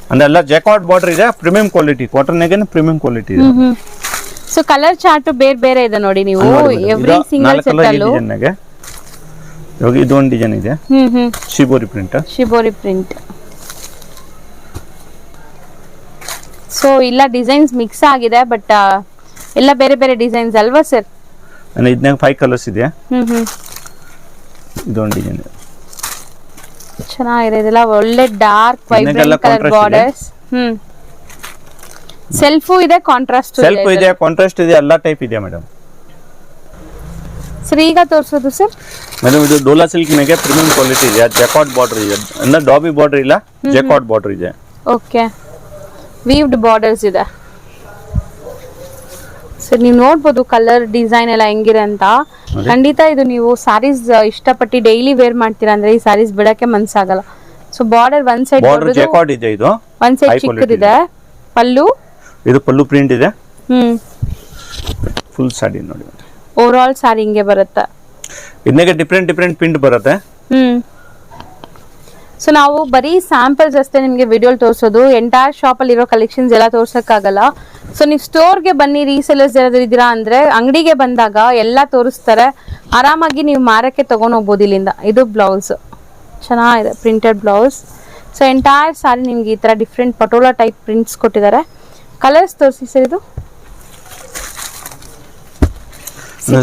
ಅಂದ್ರೆ ಎಲ್ಲ ಜೈಕಾರ್ಡ್ ಬಾರ್ಡರ್ ಇದೆ, ಪ್ರೀಮಿಯಂ ಕ್ವಾಲಿಟಿ, ಕಾಟನ್ ನಾಗೆ ಪ್ರೀಮಿಯಂ ಕ್ವಾಲಿಟಿ ಇದೆ. ಸೊ ಕಲರ್ ಚಾರ್ಟ್ ಬೇರೆ ಬೇರೆ ಇದೆ ನೋಡಿ ನೀವು, ಎವ್ರಿ ಸಿಂಗಲ್ ಸೆಟ್ ಅಲ್ಲೂ. ಇವಾಗ ಇದು ಒಂದು ಡಿಸೈನ್ ಇದೆ, ಶಿಬೋರಿ ಪ್ರಿಂಟ್. ಸೊ ಇಲ್ಲ ಡಿಸೈನ್ಸ್ ಮಿಕ್ಸ್ ಆಗಿದೆ, ಬಟ್ ಎಲ್ಲ ಬೇರೆ ಬೇರೆ ಡಿಸೈನ್ಸ್ ಅಲ್ವಾ ಸರ್? ಇದನ್ನಾಗ 5 ಕಲರ್ಸ್ ಇದೆ. ಇದೊಂದು ಡಿಸೈನ್ ಚೆನ್ನಾಗಿದೆ, ಇದೆಲ್ಲ ಒಳ್ಳೆ dark vibrant colour borders. Self ಇದೆ, ಕಾಂಟ್ರಾಸ್ಟ್ ಇದೆ, ಎಲ್ಲ ಟೈಪ್ ಇದೆ ಮೇಡಮ್. ಸರ್ ಈಗ ತೋರಿಸೋದು ಸರ್ ಮೇಡಮ್ ಇದು ಡೋಲಾ ಸಿಲ್ಕ್ ನಾಗೆ ಪ್ರೀಮಿಯಂ ಕ್ವಾಲಿಟಿ ಇದೆ, ಜೈಕಾರ್ಡ್ ಬಾರ್ಡರ್ ಇದೆ, ಅಂದ್ರೆ ಡಾಬಿ ಬಾರ್ಡರ್ ಇಲ್ಲ, ಜೈಕಾರ್ಡ್ ಬಾರ್ಡರ್ ಇದೆ. ಓಕೆ, ವೀವ್ಡ್ ಬಾರ್ಡರ್ಸ್ ಇದೆ. ಸರ್ ನೀವು ನೋಡ್ಬೋದು ಕಲರ್ ಡಿಸೈನ್ ಎಲ್ಲ ಹೆಂಗಿದೆ ಅಂತ. ಖಂಡಿತ ಇದು ನೀವು ಸಾರೀಸ್ ಇಷ್ಟಪಟ್ಟು ಡೈಲಿ ವೇರ್ ಮಾಡ್ತೀರಾ ಅಂದ್ರೆ ಈ ಸಾರೀಸ್ ಬಿಡಕ್ಕೆ ಮನ್ಸಾಗಲ್ಲ. ಸೊ ಬಾರ್ಡರ್ ಒಂದ್ ಸೈಡ್ ಜೈಕಾರ್ಡ್ ಇದೆ, ಇದು ಒಂದ್ ಸೈಡ್ ಚಿಕ್ಕದಿದೆ, ಪಲ್ಲು ಇದು ಪಲ್ಲು ಪ್ರಿಂಟ್ ಇದೆ. ಫುಲ್ ಸಾಡಿ ನೋಡಿ, ಓವರ್ ಆಲ್ ಸಾರಿ ಹಿಂಗೆ ಬರುತ್ತೆ. ಇದನ್ನೇ ಡಿಫ್ರೆಂಟ್ ಪ್ರಿಂಟ್ ಬರುತ್ತೆ. ಸೊ ನಾವು ಬರೀ ಸ್ಯಾಂಪಲ್ಸ್ ಅಷ್ಟೇ ನಿಮಗೆ ವಿಡಿಯೋಲ್ ತೋರಿಸೋದು, ಎಂಟೈರ್ ಶಾಪ್ ಅಲ್ಲಿ ಇರೋ ಕಲೆಕ್ಷನ್ಸ್ ಎಲ್ಲ ತೋರ್ಸಕ್ಕಾಗಲ್ಲ. ಸೊ ನೀವು ಸ್ಟೋರ್ಗೆ ಬನ್ನಿ, ರೀಸೆಲರ್ಸ್ ಯಾರಾದ್ರೂ ಇದ್ದೀರಾ ಅಂದ್ರೆ ಅಂಗಡಿಗೆ ಬಂದಾಗ ಎಲ್ಲ ತೋರಿಸ್ತಾರೆ, ಆರಾಮಾಗಿ ನೀವು ಮಾರಕ್ಕೆ ತಗೊಂಡ್ ಹೋಗ್ಬೋದು ಇಲ್ಲಿಂದ. ಇದು ಬ್ಲೌಸ್ ಚೆನ್ನಾಗಿದೆ, ಪ್ರಿಂಟೆಡ್ ಬ್ಲೌಸ್. ಸೊ ಎಂಟೈರ್ ಸಾರಿ ನಿಮ್ಗೆ ಈ ತರ ಡಿಫ್ರೆಂಟ್ ಪಟೋಲಾ ಟೈಪ್ ಪ್ರಿಂಟ್ಸ್ ಕೊಟ್ಟಿದ್ದಾರೆ. ಕಲರ್ಸ್ ತೋರಿಸಿ ಸರ್. ಇದು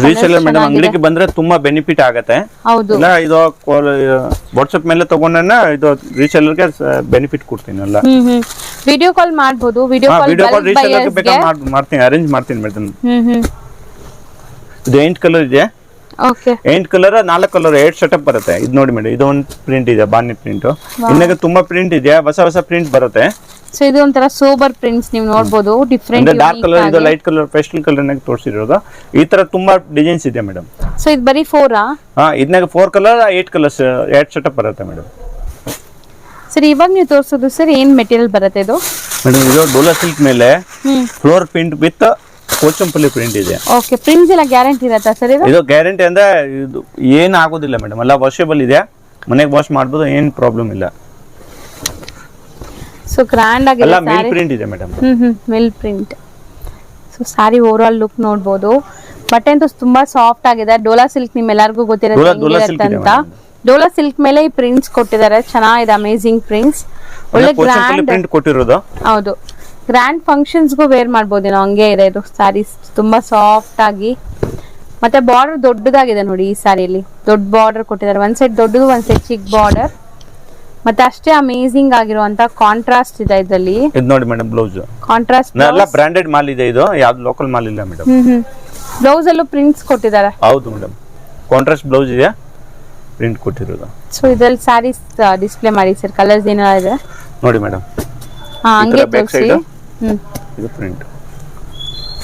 ರೀಸೆಲ್ಲರ್ ಮೇಡಮ್, ಅಂಗಡಿಗೆ ಬಂದ್ರೆ ತುಂಬಾ ಬೆನಿಫಿಟ್ ಆಗುತ್ತೆ. ಇಲ್ಲ ಇದು ವಾಟ್ಸ್ಆಪ್ ಮೇಲೆ ತಗೊಂಡ್ರೆ ಇದು ರೀಸೆಲ್ಲರ್ಗೆ ಬೆನಿಫಿಟ್ ಕೊಡ್ತೀನಿ. ಎಲ್ಲ ವಿಡಿಯೋ ಕಾಲ್ ಮಾಡಬಹುದು, ವಿಡಿಯೋ ಕಾಲ್ ರೀಸೆಲ್ಲರ್ಗೆ ಬೇಕಾದ್ರೆ ಮಾಡ್ತೀನಿ, ಅರೇಂಜ್ ಮಾಡ್ತೀನಿ ಮೇಡಮ್. ಇದು 8 ಕಲರ್ ಇದೆ. ಓಕೆ, 8 ಕಲರ್ 4 ಕಲರ್ 8 ಸೆಟಪ್ ಬರುತ್ತೆ. ಇದು ನೋಡಿ ಮೇಡಮ್, ಇದು ಒಂದು ಪ್ರಿಂಟ್ ಇದೆ, ಬಾನಿ ಪ್ರಿಂಟ್. ಇನ್ನಾಗ ತುಂಬಾ ಪ್ರಿಂಟ್ ಇದೆ, ಹೊಸ ಪ್ರಿಂಟ್ ಬರುತ್ತೆ. ಸೊ ಇದು ಒಂಥರ ಸೋಬರ್ ಪ್ರಿಂಟ್ಸ್ ನೀವು ನೋಡಬಹುದು, ಡಿಫರೆಂಟ್ ಡಾರ್ಕ್ ಕಲರ್, ಇದು ಲೈಟ್ ಕಲರ್, ಪೇಸ್ಟಲ್ ಕಲರ್ ನಾಗ ತೋರಿಸಿರೋದು. ಈ ತರ ತುಂಬಾ ಡಿಸೈನ್ಸ್ ಇದೆ ಮೇಡಮ್. ಸೊ ಇದು ಬರೀ 4 ಇದನ್ನಾಗ 4 ಕಲರ್ 8 ಕಲರ್ಸ್ 8 ಸೆಟಪ್ ಬರುತ್ತೆ ಮೇಡಮ್. ಸರ್ ಇವಾಗ ನೀವು ತೋರಿಸೋದು ಸರ್ ಏನ್ ಮೆಟೀರಿಯಲ್ ಬರುತ್ತೆ ಇದು? ಮೇಡಮ್ ಇದು ಡೋಲಾ ಸಿಲ್ಕ್ ಮೇಲೆ floral print with Kochampalli print ಇದೆ. ಓಕೆ, ಪ್ರಿಂಟ್ಸ್ ಎಲ್ಲ ಗ್ಯಾರಂಟಿ ಇರತ್ತಾ ಸರ್ ಇದು? ಇದು ಗ್ಯಾರಂಟಿ ಅಂದ್ರೆ ಇದು ಏನು ಆಗೋದಿಲ್ಲ ಮೇಡಮ್, ಎಲ್ಲ ವಾಷೇಬಲ್ ಇದೆ, ಮನೆಗೆ ವಾಶ್ ಮಾಡ್ಬೋದು, ಏನು ಪ್ರಾಬ್ಲಮ್ ಇಲ್ಲ. ಸೊ ಗ್ರ್ಯಾಂಡ್ ಆಗಿ ಎಲ್ಲ ಮಿಲ್ ಪ್ರಿಂಟ್ ಇದೆ madam. Mill print. So sari over all look ನೋಡ್ಬೋದು. ಬಟ್ಟೆ ಅಂತೂ ತುಂಬಾ ಸಾಫ್ಟ್ ಆಗಿದೆ. ಡೋಲಾ ಸಿಲ್ಕ್ ನಿಮ್ಮೆಲ್ಲರಿಗೂ ಗೊತ್ತಿರುತ್ತೆ ಅಂತ. ಡೋಲಾ ಸಿಲ್ಕ್ ಮೇಲೆ ಈ ಪ್ರಿಂಟ್ಸ್ ಕೊಟ್ಟಿದ್ದಾರೆ, ಚೆನ್ನಾಗಿದೆ, ಅಮೇಜಿಂಗ್ ಪ್ರಿಂಟ್ಸ್. ಒಳ್ಳೆ ಗ್ರ್ಯಾಂಡ್ ಪ್ರಿಂಟ್ ಕೊಟ್ಟಿರೋದು. ಹೌದು, ಗ್ರ್ಯಾಂಡ್ ಫಂಕ್ಷನ್ಸ್ಗೂ ವೇರ್ ಮಾಡ್ಬೋದೇನೋ, ಹಂಗೆ ಇದೆ ಇದು ಸ್ಯಾರೀಸ್, ತುಂಬಾ ಸಾಫ್ಟ್ ಆಗಿ. ಮತ್ತೆ ಬಾರ್ಡರ್ ದೊಡ್ಡದಾಗಿದೆ ನೋಡಿ, ಈ ಸ್ಯಾರಿಯಲ್ಲಿ ದೊಡ್ಡ ಬಾರ್ಡರ್ ಕೊಟ್ಟಿದ್ದಾರೆ. ಒಂದ್ ಸೈಡ್ ದೊಡ್ಡದು, ಒಂದ್ ಸೈಡ್ ಚಿಕ್ಕ ಬಾರ್ಡರ್. ಮತ್ತೆ ಅಷ್ಟೇ ಅಮೇಜಿಂಗ್ ಆಗಿರುವಂತ ಕಾಂಟ್ರಾಸ್ಟ್ ಇದೆ ಇದರಲ್ಲಿ. ಇದು ನೋಡಿ ಮೇಡಮ್, ಬ್ಲೌಸ್ ಕಾಂಟ್ರಾಸ್ಟ್ ಎಲ್ಲ ಬ್ರಾಂಡೆಡ್ ಮಾಲ್ ಇದೆ, ಇದು ಯಾವ್ದು ಲೋಕಲ್ ಮಾಲ್ ಇಲ್ಲ ಮೇಡಮ್. ಬ್ಲೌಸ್ ಅಲ್ಲೂ ಪ್ರಿಂಟ್ಸ್ ಕೊಟ್ಟಿದ್ದಾರೆ. ಹೌದು ಮೇಡಮ್, ಕಾಂಟ್ರಾಸ್ಟ್ ಬ್ಲೌಸ್ ಇದೆ, ಪ್ರಿಂಟ್ ಕೊಟ್ಟಿರೋದು. ಸೊ ಇದ್ರಲ್ಲಿ ಸ್ಯಾರೀಸ್ ಡಿಸ್ಪ್ಲೇ ಮಾಡಿ ಸರ್, ಕಲರ್ಸ್ ಏನಾರ ಇದೆ ನೋಡಿ ಮೇಡಮ್. ಹಂಗೆ ತೋರಿಸಿ. ಇದು ಪ್ರಿಂಟ್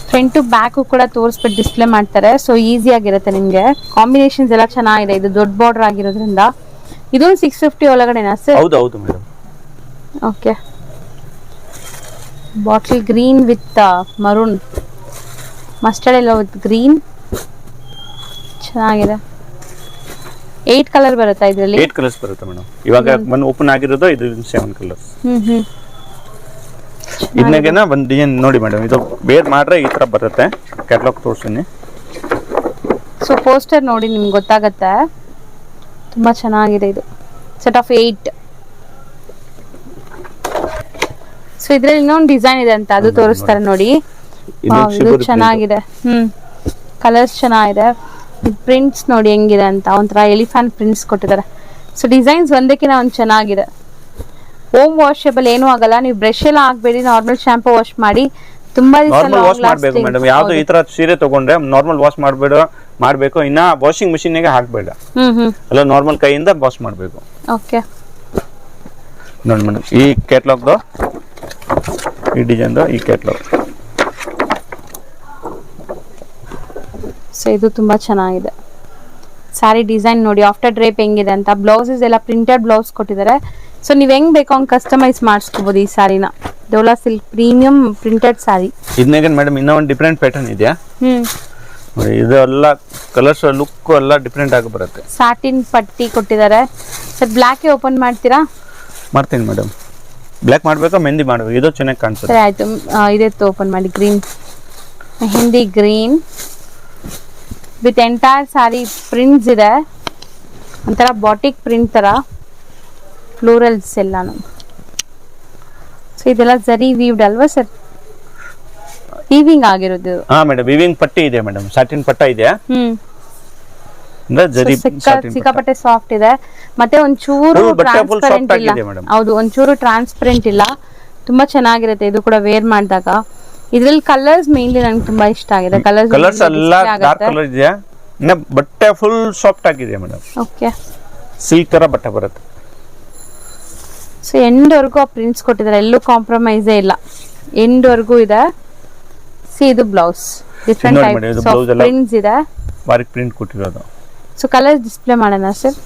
ಫ್ರಂಟ್ ಟು ಬ್ಯಾಕ್ ಕೂಡ ತೋರಿಸ್ಬಿಟ್ಟು ಡಿಸ್ಪ್ಲೇ ಮಾಡ್ತಾರೆ. ಸೊ ಈಸಿ ಆಗಿರುತ್ತೆ ನಿಮ್ಗೆ. ಕಾಂಬಿನೇಷನ್ಸ್ ಎಲ್ಲ ಚೆನ್ನಾಗಿದೆ. ಇದು ದೊಡ್ಡ ಬಾರ್ಡರ್ ಆಗಿರೋದ್ರಿಂದ ಇದು 650 ಒಳಗಡೆನಾ ಸರ್? ಹೌದು ಹೌದು madam. Okay, bottle green with maroon, mustard ಎಲ್ಲ ವಿತ್ ಗ್ರೀನ್, ಚೆನ್ನಾಗಿದೆ. 8 ಕಲರ್ ಬರುತ್ತಾ ಇದರಲ್ಲಿ? 8 ಕಲರ್ಸ್ ಬರುತ್ತೆ ಮೇಡಮ್. ಇವಾಗ ಒಂದು ಓಪನ್ ಆಗಿರೋದು ಇದು 7 ಕಲರ್ಸ್. ಇದನ್ನಾಗೇನ ಒಂದು ಡಿಸೈನ್ ನೋಡಿ ಮೇಡಮ್, ಇದು ಬೇರ್ ಮಾಡ್ರೆ ಈ ತರ ಬರುತ್ತೆ. ಕ್ಯಾಟಲಾಗ್ ತೋರಿಸ್ತೀನಿ. ಸೊ ಪೋಸ್ಟರ್ ನೋಡಿ ನಿಮ್ಗೆ ಗೊತ್ತಾಗತ್ತೆ, ತುಂಬಾ ಚೆನ್ನಾಗಿದೆ. ಇದು ಸೆಟ್ ಆಫ್ 8. ಸೊ ಇದ್ರಲ್ಲಿ ಇನ್ನೊಂದು ಡಿಸೈನ್ ಇದೆ ಅಂತ, ಅದು ತೋರಿಸ್ತಾರೆ ನೋಡಿ. ಇದು ಚೆನ್ನಾಗಿದೆ. ಕಲರ್ಸ್ ಚೆನ್ನಾಗಿದೆ. ಪ್ರಿಂಟ್ಸ್ ನೋಡಿ ಹೆಂಗಿದೆ ಅಂತ, ಒಂಥರ ಎಲಿಫೆಂಟ್ ಪ್ರಿಂಟ್ಸ್ ಕೊಟ್ಟಿದ್ದಾರೆ. ಸೊ ಡಿಸೈನ್ಸ್ ಒಂದಕ್ಕಿಂತ ಒಂದು ಚೆನ್ನಾಗಿದೆ. ಹೋಮ್ ವಾಷೇಬಲ್ ಏನೂ ಆಗಲ್ಲ, ನೀವು ಬ್ರಷ್ ಎಲ್ಲ ಹಾಕ್ಬೇಡಿ, ನಾರ್ಮಲ್ ಶಾಂಪೂ ವಾಶ್ ಮಾಡಿ. ತುಂಬಾ ನಾರ್ಮಲ್ ವಾಶ್ ಮಾಡಬೇಕು ಮೇಡಮ್. ಯಾವ್ದು ಈ ತರ ಸೀರೆ ತಗೊಂಡ್ರೆ ನಾರ್ಮಲ್ ವಾಶ್ ಮಾಡಬೇಕು, ಇನ್ನ ವಾಷಿಂಗ್ ಮಿಷಿನ್ ಗೆ ಹಾಕ್ಬೇಡ, ಅಲ್ಲ ನಾರ್ಮಲ್ ಕೈಯಿಂದ ವಾಶ್ ಮಾಡಬೇಕು. ಓಕೆ ನೋಡಿ ಮೇಡಮ್, ಈ ಕ್ಯಾಟಲಾಗ್ ಈ ಡಿಸೈನ್ ಈ ಕ್ಯಾಟಲಾಗ್. ಸೊ ಇದು ತುಂಬಾ ಚೆನ್ನಾಗಿದೆ. ಸ್ಯಾರಿ ಡಿಸೈನ್ ನೋಡಿ, ಆಫ್ಟರ್ ಡ್ರೇಪ್ ಹೆಂಗಿದೆ ಅಂತ. ಬ್ಲೌಸಸ್ ಎಲ್ಲ ಪ್ರಿಂಟೆಡ್ ಬ್ಲೌಸ್ ಕೊಟ್ಟಿದ್ದಾರೆ. ಸೊ ನೀವ್ ಹೆಂಗ್ ಬೇಕೋ ಹಂಗ್ ಕಸ್ಟಮೈಸ್ ಮಾಡಿಸ್ಕೋಬಹುದು ಈ ಸ್ಯಾರಿನ. Dola silk premium printed sari. ಇದನ್ನಾಗ ಮೇಡಮ್ ಇನ್ನೂ ಒಂದು ಡಿಫ್ರೆಂಟ್ ಪ್ಯಾಟರ್ನ್ ಇದೆಯಾ? ಇದು ಎಲ್ಲ ಕಲರ್ಸ್ ಲುಕ್ ಎಲ್ಲ ಡಿಫ್ರೆಂಟ್ ಆಗಿ ಬರುತ್ತೆ. ಸಾಟಿನ್ ಪಟ್ಟಿ ಕೊಟ್ಟಿದ್ದಾರೆ ಸರ್. ಬ್ಲ್ಯಾಕ್ ಓಪನ್ ಮಾಡ್ತೀರಾ? ಮಾಡ್ತೀನಿ ಮೇಡಮ್. ಬ್ಲ್ಯಾಕ್ ಮಾಡ್ಬೇಕಾ ಮೆಹಂದಿ ಮಾಡಬೇಕು? ಇದು ಚೆನ್ನಾಗಿ ಕಾಣಿಸುತ್ತೆ. ಸರಿ ಆಯ್ತು, ಇದೆತ್ತು ಓಪನ್ ಮಾಡಿ. Green, mehndi green with entire sari prints ಇದೆ. ಒಂಥರ ಬಾಟಿಕ್ ಪ್ರಿಂಟ್ ತರ ಫ್ಲೋರಲ್ಸ್ ಎಲ್ಲಾನು. ಸೊ ಇದೆಲ್ಲ ಜರಿ ವೀವ್ಡ್ ಅಲ್ವಾ ಸರ್? ವೀವಿಂಗ್ ಆಗಿರೋದು. ಹಾ ಮೇಡಮ್, ವೀವಿಂಗ್ ಪಟ್ಟಿ ಇದೆ ಮೇಡಮ್, ಸಾಟಿನ್ ಪಟ್ಟ ಇದೆ. ಅಂದ್ರೆ ಜರಿ ಸಿಕ್ಕಾಪಟ್ಟೆ ಸಾಫ್ಟ್ ಇದೆ. ಮತ್ತೆ ಒಂಚೂರು ಟ್ರಾನ್ಸ್ಪರೆಂಟ್ ಇಲ್ಲ. ಹೌದು, ಒಂಚೂರು ಟ್ರಾನ್ಸ್ಪರೆಂಟ್ ಇಲ್ಲ. ತುಂಬಾ ಚೆನ್ನಾಗಿರುತ್ತೆ ಇದು ಕೂಡ ವೇರ್ ಮಾಡಿದಾಗ. ಇದ್ರಲ್ಲಿ ಕಲರ್ಸ್ ಮೇನ್ಲಿ ನಂಗೆ ತುಂಬಾ ಇಷ್ಟ ಆಗಿದೆ. ಕಲರ್ಸ್ ಎಲ್ಲ ಡಾರ್ಕ್ ಕಲರ್ ಇದೆ. ಬಟ್ಟೆ ಫುಲ್ ಸಾಫ್ಟ್ ಆಗಿದೆ ಮೇಡಮ್. ಓಕೆ, ಸಿಲ್ಕ್ ತರ ಬಟ್ಟೆ ಬರುತ್ತೆ. ಸೊ ಎಂಡ್ ವರ್ಗೂ ಆ ಪ್ರಿಂಟ್ಸ್ ಕೊಟ್ಟಿದ್ದಾರೆ, ಎಲ್ಲೂ ಕಾಂಪ್ರಮೈಸೇ ಇಲ್ಲ. ಎಂಡ್ ವರ್ಗೂ ಇದೆ. ಸಿ ಇದು blouse, different types of prints ಇದೆ. ಬಾರಿಕ್ ಪ್ರಿಂಟ್ ಕೊಟ್ಟಿರೋದು. ಸೊ ಕಲರ್ಸ್ ಡಿಸ್ಪ್ಲೇ ಮಾಡೋಣ ಸರ್.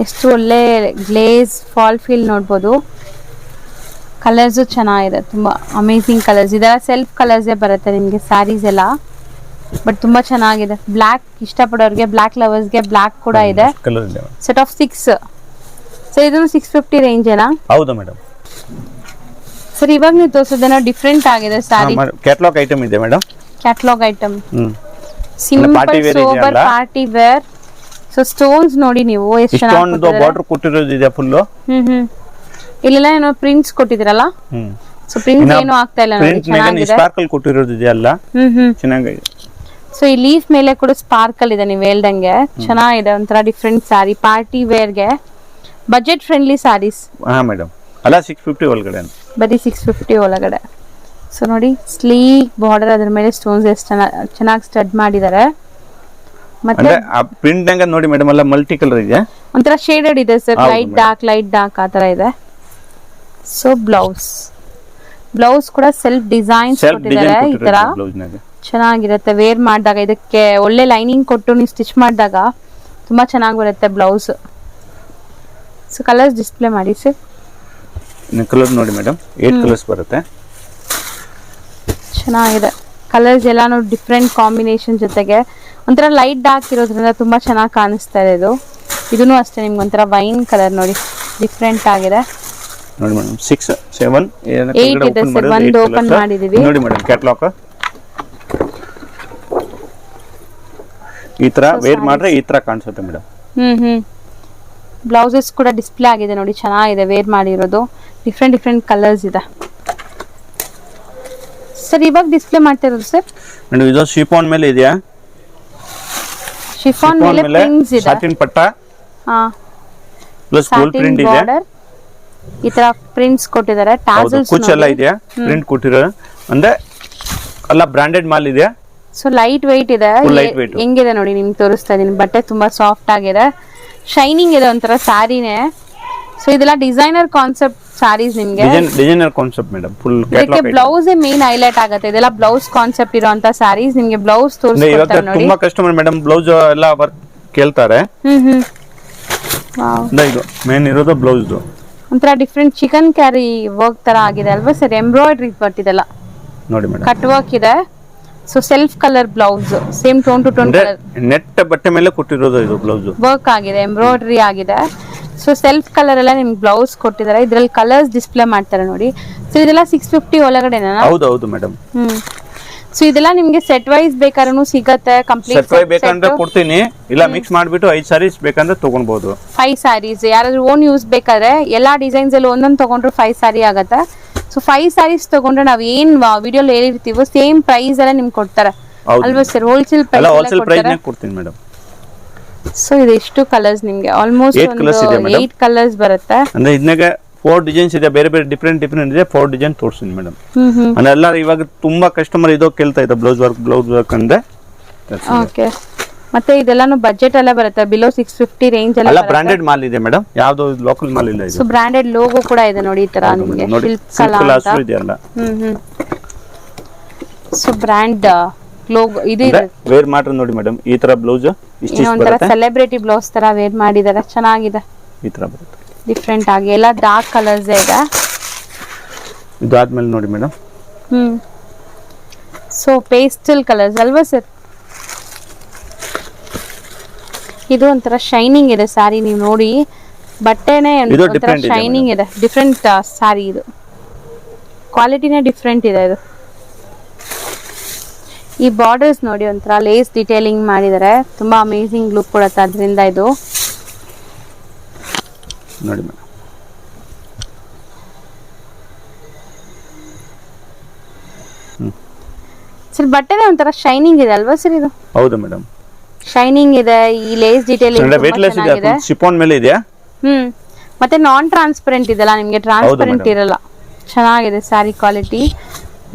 ಎಷ್ಟು ಒಳ್ಳೆ ಗ್ಲೇಸ್ ಫಾಲ್ ಫೀಲ್ ನೋಡ್ಬೋದು. ಕಲರ್ಸು ಚೆನ್ನಾಗಿದೆ, ತುಂಬಾ ಅಮೇಸಿಂಗ್ ಕಲರ್ಸ್. ಇದೆಲ್ಲ ಸೆಲ್ಫ್ ಕಲರ್ಸೇ ಬರುತ್ತೆ ನಿಮಗೆ ಸ್ಯಾರೀಸ್ ಎಲ್ಲ. ಬಟ್ ತುಂಬಾ ಚೆನ್ನಾಗಿದೆ. ಬ್ಲ್ಯಾಕ್ ಇಷ್ಟಪಡೋರಿಗೆ, ಬ್ಲ್ಯಾಕ್ ಲವರ್ಸ್ಗೆ ಬ್ಲ್ಯಾಕ್ ಕೂಡ ಇದೆ. Set of 6. ಸರ್ ಇದು 650 ರೇಂಜ್ ಏನಾ? ಹೌದು ಮೇಡಮ್. ಸರ್ ಇವಾಗ ನೀವು ತೋರಿಸೋದೇನೋ ಡಿಫ್ರೆಂಟ್ ಆಗಿದೆ ಸ್ಯಾರಿ. ಕ್ಯಾಟಲಾಗ್ ಐಟಮ್ ಇದೆ madam. Catalogue item simple sober party wear. So stones ನೋಡಿ ನೀವು ಎಷ್ಟು ಚೆನ್ನಾಗಿ ಬಾರ್ಡರ್ ಕೊಟ್ಟಿರೋದು ಇದೆ ಫುಲ್. ಇಲ್ಲೆಲ್ಲ ಏನೋ ಪ್ರಿಂಟ್ಸ್ ಕೊಟ್ಟಿದ್ರಲ್ಲ. ಸೊ ಪ್ರಿಂಟ್ಸ್ ಏನು ಆಗ್ತಾ ಇಲ್ಲ ನೋಡಿ, ಚೆನ್ನಾಗಿದೆ. ಸ್ಪಾರ್ಕಲ್ ಕೊಟ್ಟಿರೋದು ಇದೆ ಅಲ್ಲ, ಚೆನ್ನಾಗಿದೆ. ಸೊ ಈ ಲೀಫ್ ಮೇಲೆ ಕೂಡ ಸ್ಪಾರ್ಕಲ್ ಇದೆ ನೀವು ಹೇಳ್ದಂಗೆ. ಚೆನ್ನಾಗಿದೆ, ಒಂಥರ ಡಿಫ್ರೆಂಟ್ ಸ್ಯಾರಿ ಪಾರ್ಟಿ ವೇರ್ಗೆ. Budget friendly saris. ಹಾ ಮೇಡಮ್, ಅಲ್ಲ 650 ಒಳಗಡೆ, ಬರೀ 650 ಒಳಗಡೆ. ಸೊ ನೋಡಿ ಸ್ಲೀಕ್ ಬಾರ್ಡರ್, ಅದ್ರ ಮೇಲೆ ಸ್ಟೋನ್ಸ್ ಎಷ್ಟು ಚೆನ್ನಾಗಿ ಸ್ಟಡ್ ಮಾಡಿದ್ದಾರೆ. ಮತ್ತೆ ಪ್ರಿಂಟ್ ನಂಗೆ ನೋಡಿ ಮೇಡಮ್, ಎಲ್ಲ ಮಲ್ಟಿ ಕಲರ್ ಇದೆ, ಒಂಥರ ಶೇಡೆಡ್ ಇದೆ ಸರ್. ಲೈಟ್ ಡಾರ್ಕ್ ಆ ತರ ಇದೆ. ಸೊ ಬ್ಲೌಸ್ ಕೂಡ ಸೆಲ್ಫ್ ಡಿಸೈನ್ಸ್ ಕೊಟ್ಟಿದ್ದಾರೆ. ಈ ತರ ಚೆನ್ನಾಗಿರುತ್ತೆ ವೇರ್ ಮಾಡಿದಾಗ. ಇದಕ್ಕೆ ಒಳ್ಳೆ ಲೈನಿಂಗ್ ಕೊಟ್ಟು ನೀವು ಸ್ಟಿಚ್ ಮಾಡಿದಾಗ ತುಂಬಾ ಚೆನ್ನಾಗಿ ಬರುತ್ತೆ ಬ್ಲೌಸ್. ಸೊ ಕಲರ್ಸ್ ಡಿಸ್ಪ್ಲೇ ಮಾಡಿ ಸರ್. ಕಲರ್ ನೋಡಿ ಮೇಡಮ್, 8 ಕಲರ್ಸ್ ಬರುತ್ತೆ. ಚೆನ್ನಾಗಿದೆ ಕಲರ್ಸ್ ಎಲ್ಲಾನು ಡಿಫ್ರೆಂಟ್ ಕಾಂಬಿನೇಷನ್ ಜೊತೆಗೆ ಒಂಥರ ಲೈಟ್ ಡಾರ್ಕ್ ಇರೋದ್ರಿಂದ ತುಂಬಾ ಚೆನ್ನಾಗಿ ಕಾಣಿಸ್ತಾ ಇದೆ ಇದು. ಇದೂ ಅಷ್ಟೇ ನಿಮ್ಗೆ ಒಂಥರ ವೈನ್ ಕಲರ್ ನೋಡಿ ಡಿಫ್ರೆಂಟ್ ಆಗಿದೆ. ನೋಡಿ ಮೇಡಮ್ 6 7 8 ಇದೆ ಸರ್, ಒಂದು ಓಪನ್ ಮಾಡಿದೀವಿ ನೋಡಿ ಮೇಡಮ್ ಕ್ಯಾಟಲಾಗ್ ಈ ತರ ವೇರ್ ಮಾಡ್ರೆ ಈ ತರ ಕಾಣಿಸುತ್ತೆ ಮೇಡಮ್. ಬ್ಲೌಸಸ್ ಕೂಡ ಡಿಸ್ಪ್ಲೇ ಆಗಿದೆ ನೋಡಿ, ಚೆನ್ನಾಗಿದೆ ವೇರ್ ಮಾಡಿರೋದು. ಡಿಫ್ರೆಂಟ್ ಕಲರ್ಸ್ ಇದೆ ಸರ್. ಇವಾಗ ಡಿಸ್ಪ್ಲೇ ಮಾಡ್ತಾ ಇರೋದು ಸರ್ ಮೇಡಮ್ ಇದು ಶಿಫಾನ್ ಮೇಲೆ ಇದೆಯಾ? ಶಿಫಾನ್ ಮೇಲೆ ಪ್ರಿಂಟ್ಸ್ ಇದೆ, ಸಾಟಿನ್ ಪಟ್ಟ ಪ್ಲಸ್ ಗೋಲ್ಡ್ ಸಾಟಿನ್ ಪ್ರಿಂಟ್ ಇದೆ. ಬಾರ್ಡರ್ ಈ ತರ ಪ್ರಿಂಟ್ಸ್ ಕೊಟ್ಟಿದ್ದಾರೆ. ಟಾಸಲ್ಸ್ ಕುಚ್ ಎಲ್ಲ ಇದೆಯಾ ಪ್ರಿಂಟ್ ಕೊಟ್ಟಿರೋ ಅಂದ್ರೆ ಎಲ್ಲ ಬ್ರಾಂಡೆಡ್ ಮಾಲ್ ಇದೆ. ಸೊ ಲೈಟ್ ವೆಯ್ಟ್ ಇದೆ. ಹೆಂಗಿದೆ ನೋಡಿ ನಿಮ್ಗೆ ತೋರಿಸ್ತಾ ಇದೀನಿ. ಬಟ್ಟೆ ತುಂಬಾ ಸಾಫ್ಟ್ ಆಗಿದೆ, ಶೈನಿಂಗ್ ಇದೆ, ಒಂಥರ ಸ್ಯಾರಿನೇ. ಸೊ ಇದೆಲ್ಲ ಡಿಸೈನರ್ ಕಾನ್ಸೆಪ್ಟ್ ಸ್ಯಾರೀಸ್ ನಿಮ್ಗೆ. ಡಿಸೈನರ್ ಕಾನ್ಸೆಪ್ಟ್ ಮೇಡಮ್ ಫುಲ್ ಇದಕ್ಕೆ ಬ್ಲೌಸ್ ಮೇನ್ ಹೈಲೈಟ್ ಆಗುತ್ತೆ. ಇದೆಲ್ಲ ಬ್ಲೌಸ್ ಕಾನ್ಸೆಪ್ಟ್ ಇರುವಂತ ಸ್ಯಾರೀಸ್. ನಿಮ್ಗೆ ಬ್ಲೌಸ್ ತೋರಿಸ್ಕೊಡ್ತಾರೆ ನೋಡಿ. ತುಂಬಾ ಕಸ್ಟಮರ್ ಮೇಡಮ್ ಬ್ಲೌಸ್ ಎಲ್ಲ ವರ್ಕ್ ಕೇಳ್ತಾರೆ. ಇದು ಮೇನ್ ಇರೋದು ಬ್ಲೌಸ್ ಒಂಥರ ಡಿಫ್ರೆಂಟ್ ಚಿಕನ್ ಕ್ಯಾರಿ ವರ್ಕ್ ತರ ಆಗಿದೆ ಅಲ್ವಾ ಸರ್? ಎಂಬ್ರಾಯ್ಡ್ರಿ ವರ್ಕ್ ಇದೆಲ್ಲ ನೋಡಿ ಮೇಡಮ್, ಕಟ್ ವರ್ಕ್ ಇದೆ. So self colour blouse, same tone to tone colour net ಬಟ್ಟೆ ಮೇಲೆ ಕೊಟ್ಟಿರೋದು ಇದು ಬ್ಲೌಸ್ ವರ್ಕ್ ಆಗಿದೆ, ಎಂಬ್ರಾಯ್ಡ್ರಿ ಆಗಿದೆ. ಸೊ ಸೆಲ್ಫ್ ಕಲರ್ ಎಲ್ಲ ನಿಮ್ಗೆ ಬ್ಲೌಸ್ ಕೊಟ್ಟಿದ್ದಾರೆ. ಇದ್ರಲ್ಲಿ ಕಲರ್ಸ್ ಡಿಸ್ಪ್ಲೇ ಮಾಡ್ತಾರೆ ನೋಡಿ. ಸೊ ಇದೆಲ್ಲ 650 ಒಳಗಡೆನಾ? ಹೌದು ಮೇಡಮ್. ಸೊ ಇದೆಲ್ಲ ನಿಮ್ಗೆ ಸೆಟ್ ವೈಸ್ ಬೇಕಾದ್ರೂ ಸಿಗತ್ತೆ. ಕಂಪ್ಲೀಟ್ ಸೆಟ್ ವೈಸ್ ಬೇಕಂದ್ರೆ ಕೊಡ್ತೀನಿ, ಇಲ್ಲ ಮಿಕ್ಸ್ ಮಾಡ್ಬಿಟ್ಟು 5 ಸಾರೀಸ್ ಬೇಕಂದ್ರೆ ತಗೊಳ್ಬಹುದು. 5 ಸಾರೀಸ್ ಯಾರಾದ್ರೂ ಓನ್ ಯೂಸ್ ಬೇಕಾದ್ರೆ ಎಲ್ಲಾ ಡಿಸೈನ್ಸ್ ಅಲ್ಲಿ ಒಂದೊಂದು ತಗೊಂಡ್ರೆ 5 ಸಾರಿ ಆಗತ್ತೆ. ಸೊ 5 ಸಾರೀಸ್ ತಗೊಂಡ್ರೆ ನಾವ್ ಏನ್ ವಿಡಿಯೋಲಿ ಹೇಳಿರ್ತೀವೋ ಸೇಮ್ ಪ್ರೈಸ್ ಎಲ್ಲ ನಿಮ್ಗೆ ಕೊಡ್ತಾರೆ ಅಲ್ವಾ ಸರ್? ಹೋಲ್ಸೇಲ್ ಪ್ರೈಸ್ ಕೊಡ್ತೀನಿ ಮೇಡಮ್. ಸೊ ಇದು ಎಷ್ಟು ಕಲರ್ಸ್ ನಿಮ್ಗೆ ಆಲ್ಮೋಸ್ಟ್ 8 ಕಲರ್ಸ್ ಬರುತ್ತೆ. ಅಂದ್ರೆ ಇದನ್ನಾಗ 4 ಡಿಸೈನ್ಸ್ ಇದೆ, ಬೇರೆ ಬೇರೆ ಡಿಫ್ರೆಂಟ್ ಇದೆ. 4 ಡಿಸೈನ್ ತೋರಿಸ್ತೀನಿ ಮೇಡಮ್. ಎಲ್ಲ ಇವಾಗ ತುಂಬಾ ಕಸ್ಟಮರ್ ಇದು ಕೇಳ್ತಾ ಇದೆ ಬ್ಲೌಸ್ ವರ್ಕ್ ಅಂದ್ರೆ. ಓಕೆ, ಮತ್ತೆ ಇದೆಲ್ಲಾನು ಬಜೆಟ್ ಎಲ್ಲ ಬರುತ್ತೆ, ಬಿಲೋ 650 ರೇಂಜ್ ಎಲ್ಲ ಬ್ರಾಂಡೆಡ್ ಮಾಲ್ ಇದೆ ಮೇಡಮ್, ಯಾವ್ದು ಲೋಕಲ್ ಮಾಲ್ ಇಲ್ಲ. ಸೊ ಬ್ರಾಂಡೆಡ್ ಲೋಗೋ ಕೂಡ ಇದೆ ನೋಡಿ ಈ ತರ ನಿಮಗೆ. ಸೊ ಬ್ರಾಂಡ್ ಲೋಗೋ ಇದೆ. ವೇರ್ ಮಾಡ್ರೆ ನೋಡಿ ಮೇಡಮ್ ಈ ತರ ಬ್ಲೌಸ್ ಒಂಥರ ಸೆಲೆಬ್ರಿಟಿ ಬ್ಲೌಸ್ ತರ ವೇರ್ ಮಾಡಿದ್ದಾರೆ, ಚೆನ್ನಾಗಿದೆ. ಈ ತರ ಬರುತ್ತೆ ಡಿಫ್ರೆಂಟ್ ಆಗಿ ಎಲ್ಲ ಡಾರ್ಕ್ ಕಲರ್ಸ್ ಇದೆ. ಇದಾದ್ಮೇಲೆ ನೋಡಿ ಮೇಡಮ್, ಸೊ ಪೇಸ್ಟಲ್ ಕಲರ್ಸ್ ಅಲ್ವಾ ಸರ್? ಇದು ಒಂಥರ ಶೈನಿಂಗ್ ಇದೆ ಸ್ಯಾರಿ, ನೀವು ನೋಡಿ ಬಟ್ಟೆನೇ ಒಂಥರ ಶೈನಿಂಗ್ ಇದೆ. ಡಿಫ್ರೆಂಟ್ ಸ್ಯಾರಿ, ಇದು ಕ್ವಾಲಿಟಿನೇ ಡಿಫ್ರೆಂಟ್ ಇದೆ. ಇದು ಈ ಬಾರ್ಡರ್ಸ್ ನೋಡಿ ಒಂಥರ ಲೇಸ್ ಡಿಟೇಲಿಂಗ್ ಮಾಡಿದ್ದಾರೆ, ತುಂಬಾ ಅಮೇಜಿಂಗ್ ಲುಕ್ ಕೊಡುತ್ತೆ ಅದರಿಂದ. ಇದು ನೋಡಿ ಮೇಡಮ್, ಸರ್ ಬಟ್ಟೆನೇ ಒಂಥರ ಶೈನಿಂಗ್ ಇದೆ ಅಲ್ವಾ ಸರ್? ಇದು ಹೌದು ಮೇಡಮ್, ಶೈನಿಂಗ್ ಇದೆ. ಈ ಲೇಸ್ ಡಿಟೇಲಿಂಗ್ ಇದೆ. ಶಿಫಾನ್ ಮೇಲೆ ಇದೆಯಾ? ಮತ್ತೆ ನಾನ್ ಟ್ರಾನ್ಸ್ಪರೆಂಟ್ ಇದೆಲ್ಲ, ನಿಮಗೆ ಟ್ರಾನ್ಸ್ಪರೆಂಟ್ ಇರಲ್ಲ. ಚೆನ್ನಾಗಿದೆ ಸ್ಯಾರಿ ಕ್ವಾಲಿಟಿ.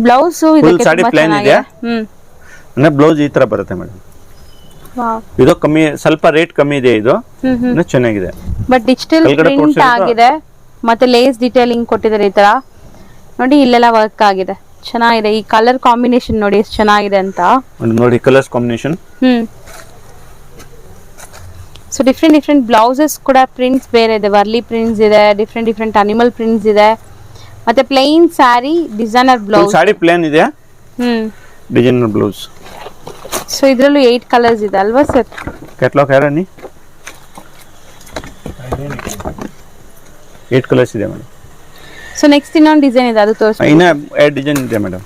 ಬ್ಲೌಸ್ ಇದಕ್ಕೆ ತುಂಬಾ ಚೆನ್ನಾಗಿದೆ. ಅಂದ್ರೆ ಬ್ಲೌಸ್ ಈ ತರ ಬರುತ್ತೆ ಮೇಡಮ್. ಇದು ಕಮ್ಮಿ, ಸ್ವಲ್ಪ ರೇಟ್ ಕಮ್ಮಿ ಇದೆ. ಇದು ಚೆನ್ನಾಗಿದೆ, ಬಟ್ ಡಿಜಿಟಲ್ ಪ್ರಿಂಟ್ ಆಗಿದೆ. ಮತ್ತೆ ಲೇಸ್ ಡಿಟೇಲಿಂಗ್ ಕೊಟ್ಟಿದ್ದಾರೆ ಈ ತರ ನೋಡಿ. ಇಲ್ಲೆಲ್ಲ ವರ್ಕ್ ಆಗಿದೆ, ಚೆನ್ನಾಗಿದೆ. ಈ ಕಲರ್ ಕಾಂಬಿನೇಷನ್ ನೋಡಿ ಎಷ್ಟು ಚೆನ್ನಾಗಿದೆ ಅಂತ ನೋಡಿ. Colours combination. So different blouses ಕೂಡ ಪ್ರಿಂಟ್ಸ್ ಬೇರೆ ಇದೆ. ವರ್ಲಿ ಪ್ರಿಂಟ್ಸ್ ಇದೆ, ಡಿಫ್ರೆಂಟ್ ಅನಿಮಲ್ ಪ್ರಿಂಟ್ಸ್ ಇದೆ. ಮತ್ತೆ plain sari, designer blouse. Sari plain ಇದೆ, ಡಿಸೈನರ್ ಬ್ಲೌಸ್. ಸೊ ಇದ್ರಲ್ಲೂ 8 ಕಲರ್ಸ್ ಇದೆ ಅಲ್ವಾ ಸರ್? ಕ್ಯಾಟಲಾಗ್ ಯಾರನಿ 8 ಕಲರ್ಸ್ ಇದೆ ಮೇಡಮ್. ಸೊ ನೆಕ್ಸ್ಟ್ ಇನ್ನೊಂದು ಡಿಸೈನ್ ಇದೆ, ಅದು ತೋರಿಸಿ. ಇನ್ನ 8 ಡಿಸೈನ್ ಇದೆ ಮೇಡಮ್.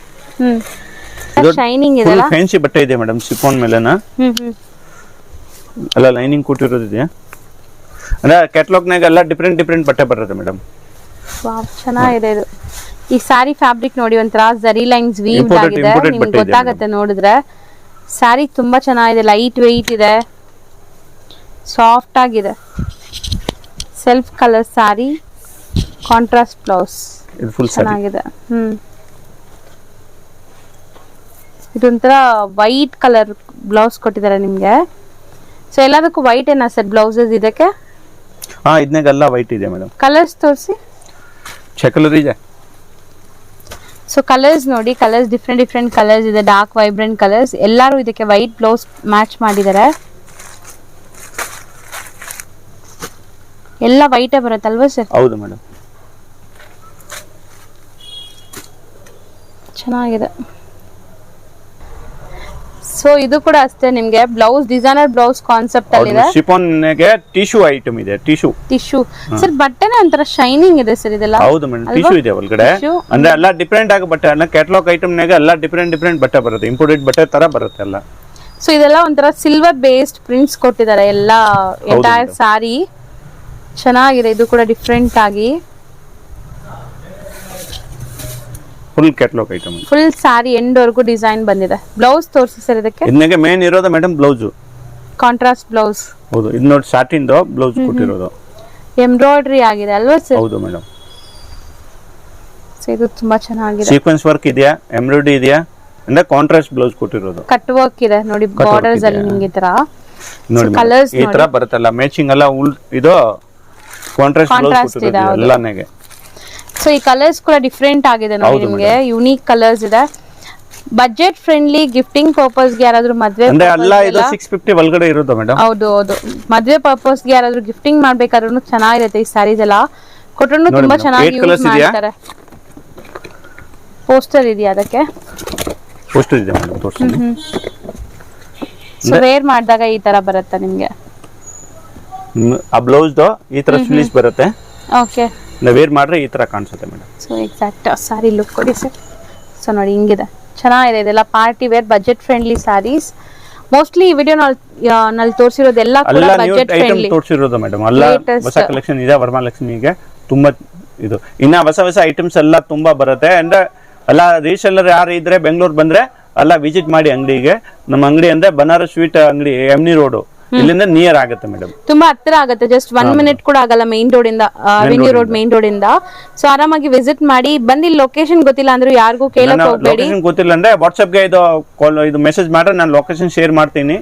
ಶೈನಿಂಗ್ ಇದೆ, ಫ್ಯಾನ್ಸಿ ಬಟ್ಟೆ ಇದೆ ಮೇಡಮ್. ಶಿಫಾನ್ ಮೇಲೆನಾ ಎಲ್ಲ ಲೈನಿಂಗ್ ಕೊಟ್ಟಿರೋದಿದೆ. ಅಂದ್ರೆ ಕ್ಯಾಟಲಾಗ್ ನಾಗ ಎಲ್ಲ ಡಿಫ್ರೆಂಟ್ ಬಟ್ಟೆ ಬರುತ್ತೆ ಮೇಡಮ್. ವಾವ್, ಚೆನ್ನಾಗಿದೆ ಇದು. ಈ ಸ್ಯಾರಿ ಫ್ಯಾಬ್ರಿಕ್ ನೋಡಿ ಒಂಥರ ಜರಿ ಲೈನ್ಸ್ ವೀವ್ ಆಗಿದೆ, ನಿಮಗೆ ಗೊತ್ತಾಗುತ್ತೆ ನೋಡಿದ್ರೆ. ಸ್ಯಾರಿ ತುಂಬಾ ಚೆನ್ನಾಗಿದೆ, ಲೈಟ್ ವೆಯ್ಟ್ ಇದೆ, ಸಾಫ್ಟ್ ಆಗಿದೆ. Self colour sari, contrast blouse. ಇದು ಫುಲ್ ಚೆನ್ನಾಗಿದೆ. ಇದೊಂಥರ ವೈಟ್ ಕಲರ್ ಬ್ಲೌಸ್ ಕೊಟ್ಟಿದ್ದಾರೆ ನಿಮ್ಗೆ. ಸೊ ಎಲ್ಲದಕ್ಕೂ ವೈಟ್ ಏನಾ ಸರ್ ಬ್ಲೌಸಸ್ ಇದಕ್ಕೆ? ಇದನ್ನೆಲ್ಲ ವೈಟ್ ಇದೆ ಮೇಡಮ್. ಕಲರ್ಸ್ ತೋರಿಸಿ. ಕಲರ್ ಇದೆ. ಸೊ ಕಲರ್ಸ್ ನೋಡಿ, ಕಲರ್ಸ್ ಡಿಫ್ರೆಂಟ್ ಕಲರ್ಸ್ ಇದೆ, ಡಾರ್ಕ್ ವೈಬ್ರೆಂಟ್ ಕಲರ್ಸ್. ಎಲ್ಲರೂ ಇದಕ್ಕೆ ವೈಟ್ ಬ್ಲೌಸ್ ಮ್ಯಾಚ್ ಮಾಡಿದ್ದಾರೆ. ಎಲ್ಲ ವೈಟೇ ಬರುತ್ತಲ್ವಾ ಸರ್? ಹೌದು ಮೇಡಮ್, ಚೆನ್ನಾಗಿದೆ. ಸೊ ಇದು ಕೂಡ ಅಷ್ಟೇ ನಿಮ್ಗೆ ಬ್ಲೌಸ್ ಡಿಸೈನರ್ ಬ್ಲೌಸ್ ಕಾನ್ಸೆಪ್ಟ್ ಅಲ್ಲಿ ಇದೆ. ಶಿಫಾನ್ ಗೆ ಟಿಶ್ಯೂ ಐಟಮ್ ಇದೆ. ಟಿಶ್ಯೂ ಸರ್ ಬಟ್ಟೆನೇ ಒಂಥರ ಶೈನಿಂಗ್ ಇದೆ ಸರ್ ಇದೆಲ್ಲ. ಹೌದು ಮೇಡಮ್, ಟಿಶ್ಯೂ ಇದೆ ಒಳಗಡೆ. ಅಂದ್ರೆ ಎಲ್ಲ ಡಿಫ್ರೆಂಟ್ ಆಗಿ ಬಟ್ಟೆ ಅಲ್ಲ, ಕ್ಯಾಟಲಾಗ್ ಐಟಮ್ ನಾಗ ಎಲ್ಲ ಡಿಫ್ರೆಂಟ್ ಬಟ್ಟೆ ಬರುತ್ತೆ, ಇಂಪೋರ್ಟೆಡ್ ಬಟ್ಟೆ ತರ ಬರುತ್ತೆ ಎಲ್ಲ. ಸೊ ಇದೆಲ್ಲ ಒಂಥರ ಸಿಲ್ವರ್ ಬೇಸ್ಡ್ ಪ್ರಿಂಟ್ಸ್ ಕೊಟ್ಟಿದ್ದಾರೆ ಎಲ್ಲ ಎಂಟೈರ್ ಸಾರಿ. ಚೆನ್ನಾಗಿದೆ ಇದು ಕೂಡ ಡಿಫ್ರೆಂಟ್ ಆಗಿ. ಫುಲ್ ಕ್ಯಾಟಲಾಗ್ ಐಟಮ್, ಫುಲ್ ಸಾರಿ ಎಂಡ್ ವರೆಗೂ ಡಿಸೈನ್ ಬಂದಿದೆ. ಬ್ಲೌಸ್ ತೋರಿಸಿ ಸರ್ ಇದಕ್ಕೆ. ಇದಕ್ಕೆ ಮೇನ್ ಇರೋದು ಮೇಡಮ್ ಬ್ಲೌಸ್, ಕಾಂಟ್ರಾಸ್ಟ್ ಬ್ಲೌಸ್. ಹೌದು, ಇದು ನೋಡಿ ಸಾಟಿನ್ ಬ್ಲೌಸ್ ಕೊಟ್ಟಿರೋದು, ಎಂಬ್ರಾಯ್ಡರಿ ಆಗಿದೆ ಅಲ್ವಾ ಸರ್? ಹೌದು ಮೇಡಮ್. ಸೊ ಇದು ತುಂಬಾ ಚೆನ್ನಾಗಿದೆ. ಸೀಕ್ವೆನ್ಸ್ ವರ್ಕ್ ಇದೆಯಾ, ಎಂಬ್ರಾಯ್ಡರಿ ಇದೆಯಾ, ಅಂದ್ರೆ ಕಾಂಟ್ರಾಸ್ಟ್ ಬ್ಲೌಸ್ ಕೊಟ್ಟಿರೋದು. ಕಟ್ ವರ್ಕ್ ಇದೆ ನೋಡಿ ಬಾರ್ಡರ್ಸ್ ಅಲ್ಲಿ ನಿಮಗೆ ಈ ತರ ನೋಡಿ ಕಲರ್ಸ್ ಈ ತರ ಬರುತ್ತಲ್ಲ ಮ್ಯಾಚಿಂಗ್ ಎಲ್ಲ ಇದು ಕಾಂಟ್ರಾಸ್ಟ್ ಬ್ಲೌಸ್ ಕೊಟ್ಟಿರೋದು ಎಲ್ಲಾನೆಗೆ. ಸೊ ಈ ಕಲರ್ಸ್ ಕೂಡ ಡಿಫ್ರೆಂಟ್ ಆಗಿದೆ ನೋಡಿ ನಿಮಗೆ, ಯುನೀಕ್ ಕಲರ್ಸ್ ಇದೆ. ಬಜೆಟ್ ಫ್ರೆಂಡ್ಲಿ ಗಿಫ್ಟಿಂಗ್ ಪರ್ಪಸ್ ಗೆ ಯಾರಾದ್ರೂ ಮದ್ವೆ ಅಂದ್ರೆ ಎಲ್ಲ ಇದು 650 ಒಳಗಡೆ ಇರೋದು ಮೇಡಮ್. ಹೌದು ಮದ್ವೆ ಪರ್ಪಸ್ ಗೆ ಯಾರಾದ್ರೂ ಗಿಫ್ಟಿಂಗ್ ಮಾಡ್ಬೇಕಾದ್ರೂ ಚೆನ್ನಾಗಿರುತ್ತೆ. ಈ ಸ್ಯಾರೀಸ್ ಎಲ್ಲ ಕೊಟ್ಟರು ತುಂಬಾ ಚೆನ್ನಾಗಿ ಯೂಸ್ ಮಾಡ್ತಾರೆ. ಪೋಸ್ಟರ್ ಇದೆಯಾ ಅದಕ್ಕೆ? ಪೋಸ್ಟರ್ ಇದೆ ಮೇಡಮ್, ತೋರಿಸ್ತೀನಿ. ಸೊ ವೇರ್ ಮಾಡಿದಾಗ ಈ ತರ ಬರುತ್ತೆ ನಿಮಗೆ. ಆ ಬ್ಲೌಸ್ ಈ ತರ ಸ್ಲೀವ್ಸ್ ಬರುತ್ತೆ. ಓಕೆ, ವೇರ್ ಮಾಡ್ರೆ ಈ ತರ ಕಾಣಿಸುತ್ತೆ madam. So exact sari look ಕೊಡಿ ಸರ್. ಸೊ ನೋಡಿ ಹಿಂಗಿದೆ, ಚೆನ್ನಾಗಿದೆ. ಇದೆಲ್ಲ party wear budget friendly saris. Mostly ಈ ವಿಡಿಯೋ ನಲ್ಲಿ ತೋರಿಸಿರೋದೆಲ್ಲ ಕೂಡ ಬಜೆಟ್ ಫ್ರೆಂಡ್ಲಿ ತೋರಿಸಿರೋದು ಮೇಡಮ್. ಎಲ್ಲ ಹೊಸ ಕಲೆಕ್ಷನ್ ಇದೆ ವರಮಹಾಲಕ್ಷ್ಮಿಗೆ. ತುಂಬಾ ಇದು ಇನ್ನ ಹೊಸ ಐಟಮ್ಸ್ ಎಲ್ಲ ತುಂಬಾ ಬರುತ್ತೆ. ಅಂದ್ರೆ ಎಲ್ಲ ರೀಸೆಲ್ಲರ್ ಯಾರು ಇದ್ರೆ ಬೆಂಗಳೂರು ಬಂದ್ರೆ ಎಲ್ಲ ವಿಸಿಟ್ ಮಾಡಿ ಅಂಗಡಿಗೆ. ನಮ್ಮ ಅಂಗಡಿ ಅಂದ್ರೆ ಬನಾರಸ್ ಸ್ವೀಟ್ ಅಂಗಡಿ, ಎಮ್ನಿ ರೋಡ್, ಇಲ್ಲಿಂದ ನಿಯರ್ ಆಗುತ್ತೆ ಮೇಡಮ್. ತುಂಬಾ ಹತ್ತಿರ ಆಗುತ್ತೆ, ಜಸ್ಟ್ 1 ಮಿನಿಟ್ ಕೂಡ ಆಗಲ್ಲ ಮೇನ್ ರೋಡ್ ಇಂದ, ಅವೆನ್ಯೂ ರೋಡ್ ಮೇನ್ ರೋಡ್ ಇಂದ. ಸೊ ಆರಾಮಾಗಿ ವಿಸಿಟ್ ಮಾಡಿ. ಬಂದಿ ಲೊಕೇಶನ್ ಗೊತ್ತಿಲ್ಲ ಅಂದ್ರೆ ಯಾರಿಗೂ ಕೇಳಕ್ ಹೋಗ್ಬೇಡಿ. ಲೊಕೇಶನ್ ಗೊತ್ತಿಲ್ಲ ಅಂದ್ರೆ ವಾಟ್ಸ್ಆಪ್ ಗೆ ಇದು ಮೆಸೇಜ್ ಮಾಡ್ರೆ ನಾನು ಲೊಕೇಶನ್ ಶೇರ್ ಮಾಡ್ತೀನಿ.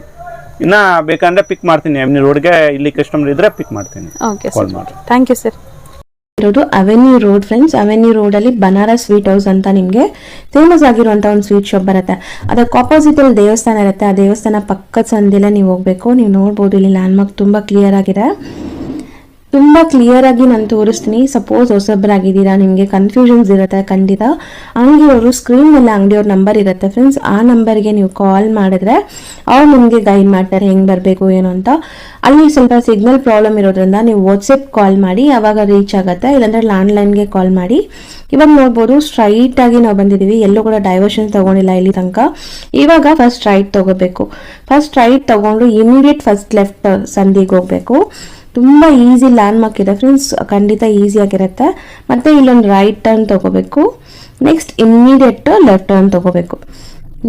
ಇನ್ನ ಬೇಕಂದ್ರೆ ಪಿಕ್ ಮಾಡ್ತೀನಿ, ಎಮ್ನಿ ರೋಡ್ಗೆ ಇಲ್ಲಿ ಕಸ್ಟಮರ್ ಇದ್ರೆ ಪಿಕ್ ಮಾಡ್ತೀನಿ. Okay sir, thank you sir. ಇರೋದು avenue road friends. Avenue road ಅಲ್ಲಿ ಬನಾರಸ್ ಸ್ವೀಟ್ ಹೌಸ್ ಅಂತ ನಿಮ್ಗೆ ಫೇಮಸ್ ಆಗಿರುವಂತ ಒಂದು ಸ್ವೀಟ್ ಶಾಪ್ ಬರುತ್ತೆ. ಅದಕ್ಕೆ ಆಪೋಸಿಟ್ ಅಲ್ಲಿ ದೇವಸ್ಥಾನ ಇರುತ್ತೆ. ಆ ದೇವಸ್ಥಾನ ಪಕ್ಕದ ಸಂದಿಲ್ಲ ನೀವು ಹೋಗ್ಬೇಕು. ನೀವು ನೋಡ್ಬೋದು ಇಲ್ಲಿ ಲ್ಯಾಂಡ್ ಮಾರ್ಕ್ ತುಂಬಾ ಕ್ಲಿಯರ್ ಆಗಿದೆ. ತುಂಬ ಕ್ಲಿಯರ್ ಆಗಿ ನಾನು ತೋರಿಸ್ತೀನಿ. ಸಪೋಸ್ ಹೊಸಬ್ರಾಗಿದ್ದೀರಾ, ನಿಮಗೆ ಕನ್ಫ್ಯೂಷನ್ಸ್ ಇರುತ್ತೆ ಖಂಡಿತ. ಅಂಗಡಿಯವರು ಸ್ಕ್ರೀನ್ ಮೇಲೆ ಅಂಗಡಿಯವ್ರ ನಂಬರ್ ಇರುತ್ತೆ ಫ್ರೆಂಡ್ಸ್, ಆ ನಂಬರ್ಗೆ ನೀವು ಕಾಲ್ ಮಾಡಿದ್ರೆ ಅವ್ರು ನಿಮಗೆ ಗೈಡ್ ಮಾಡ್ತಾರೆ ಹೆಂಗೆ ಬರಬೇಕು ಏನು ಅಂತ. ಅಲ್ಲಿ ಸ್ವಲ್ಪ ಸಿಗ್ನಲ್ ಪ್ರಾಬ್ಲಮ್ ಇರೋದ್ರಿಂದ ನೀವು ವಾಟ್ಸಪ್ ಕಾಲ್ ಮಾಡಿ, ಆವಾಗ ರೀಚ್ ಆಗುತ್ತೆ. ಇಲ್ಲಾಂದ್ರೆ ಲ್ಯಾಂಡ್ಲೈನ್ಗೆ ಕಾಲ್ ಮಾಡಿ. ಇವಾಗ ನೋಡ್ಬೋದು ಸ್ಟ್ರೈಟ್ ಆಗಿ ನಾವು ಬಂದಿದ್ದೀವಿ, ಎಲ್ಲೂ ಕೂಡ ಡೈವರ್ಷನ್ ತಗೊಂಡಿಲ್ಲ ಇಲ್ಲಿ ತನಕ. ಇವಾಗ ಫಸ್ಟ್ ರೈಟ್ ತಗೋಬೇಕು. ಫಸ್ಟ್ ರೈಟ್ ತಗೊಂಡು ಇಮಿಡಿಯೇಟ್ ಫಸ್ಟ್ ಲೆಫ್ಟ್ ಸಂದಿಗೆ ಹೋಗ್ಬೇಕು. ತುಂಬ ಈಸಿ ಲ್ಯಾಂಡ್ ಮಾರ್ಕ್ ಇದೆ ಫ್ರೆಂಡ್ಸ್, ಖಂಡಿತ ಈಸಿಯಾಗಿರುತ್ತೆ. ಮತ್ತು ಇಲ್ಲೊಂದು ರೈಟ್ ಟರ್ನ್ ತಗೋಬೇಕು. ನೆಕ್ಸ್ಟ್ ಇಮ್ಮಿಡಿಯೇಟ್ ಲೆಫ್ಟ್ ಟರ್ನ್ ತಗೋಬೇಕು.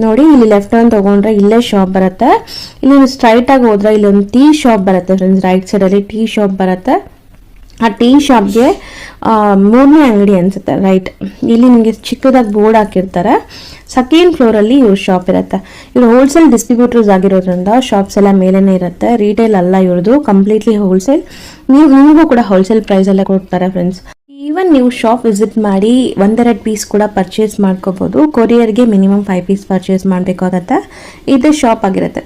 ನೋಡಿ ಇಲ್ಲಿ ಲೆಫ್ಟ್ ಟರ್ನ್ ತಗೊಂಡ್ರೆ ಇಲ್ಲೇ ಶಾಪ್ ಬರುತ್ತೆ. ಇಲ್ಲಿ ಸ್ಟ್ರೈಟ್ ಆಗಿ ಹೋದ್ರೆ ಇಲ್ಲೊಂದು ಟೀ ಶಾಪ್ ಬರುತ್ತೆ ಫ್ರೆಂಡ್ಸ್, ರೈಟ್ ಸೈಡಲ್ಲಿ ಟೀ ಶಾಪ್ ಬರುತ್ತೆ. ಆ ಟೀ ಶಾಪ್ಗೆ 3ನೇ ಅಂಗಡಿ ಅನ್ಸುತ್ತೆ ರೈಟ್. ಇಲ್ಲಿ ನಿಮಗೆ ಚಿಕ್ಕದಾಗಿ ಬೋರ್ಡ್ ಹಾಕಿರ್ತಾರೆ. ಸೆಕೆಂಡ್ ಫ್ಲೋರಲ್ಲಿ ಇವ್ರ ಶಾಪ್ ಇರುತ್ತೆ. ಇವ್ರು ಹೋಲ್ಸೇಲ್ ಡಿಸ್ಟ್ರಿಬ್ಯೂಟರ್ಸ್ ಆಗಿರೋದ್ರಿಂದ ಶಾಪ್ಸ್ ಎಲ್ಲ ಮೇಲೇನೆ ಇರುತ್ತೆ. ರೀಟೇಲ್ ಅಲ್ಲ ಇವ್ರದ್ದು, ಕಂಪ್ಲೀಟ್ಲಿ ಹೋಲ್ಸೇಲ್. ನಿಮಗೂ ಕೂಡ ಹೋಲ್ಸೇಲ್ ಪ್ರೈಸಲ್ಲೇ ಕೊಡ್ತಾರೆ ಫ್ರೆಂಡ್ಸ್. ಈವನ್ ನೀವು ಶಾಪ್ ವಿಸಿಟ್ ಮಾಡಿ 1-2 ಪೀಸ್ ಕೂಡ ಪರ್ಚೇಸ್ ಮಾಡ್ಕೋಬೋದು. ಕೊರಿಯರ್ಗೆ ಮಿನಿಮಮ್ 5 ಪೀಸ್ ಪರ್ಚೇಸ್ ಮಾಡಬೇಕಾಗತ್ತೆ. ಇದೇ ಶಾಪ್ ಆಗಿರುತ್ತೆ.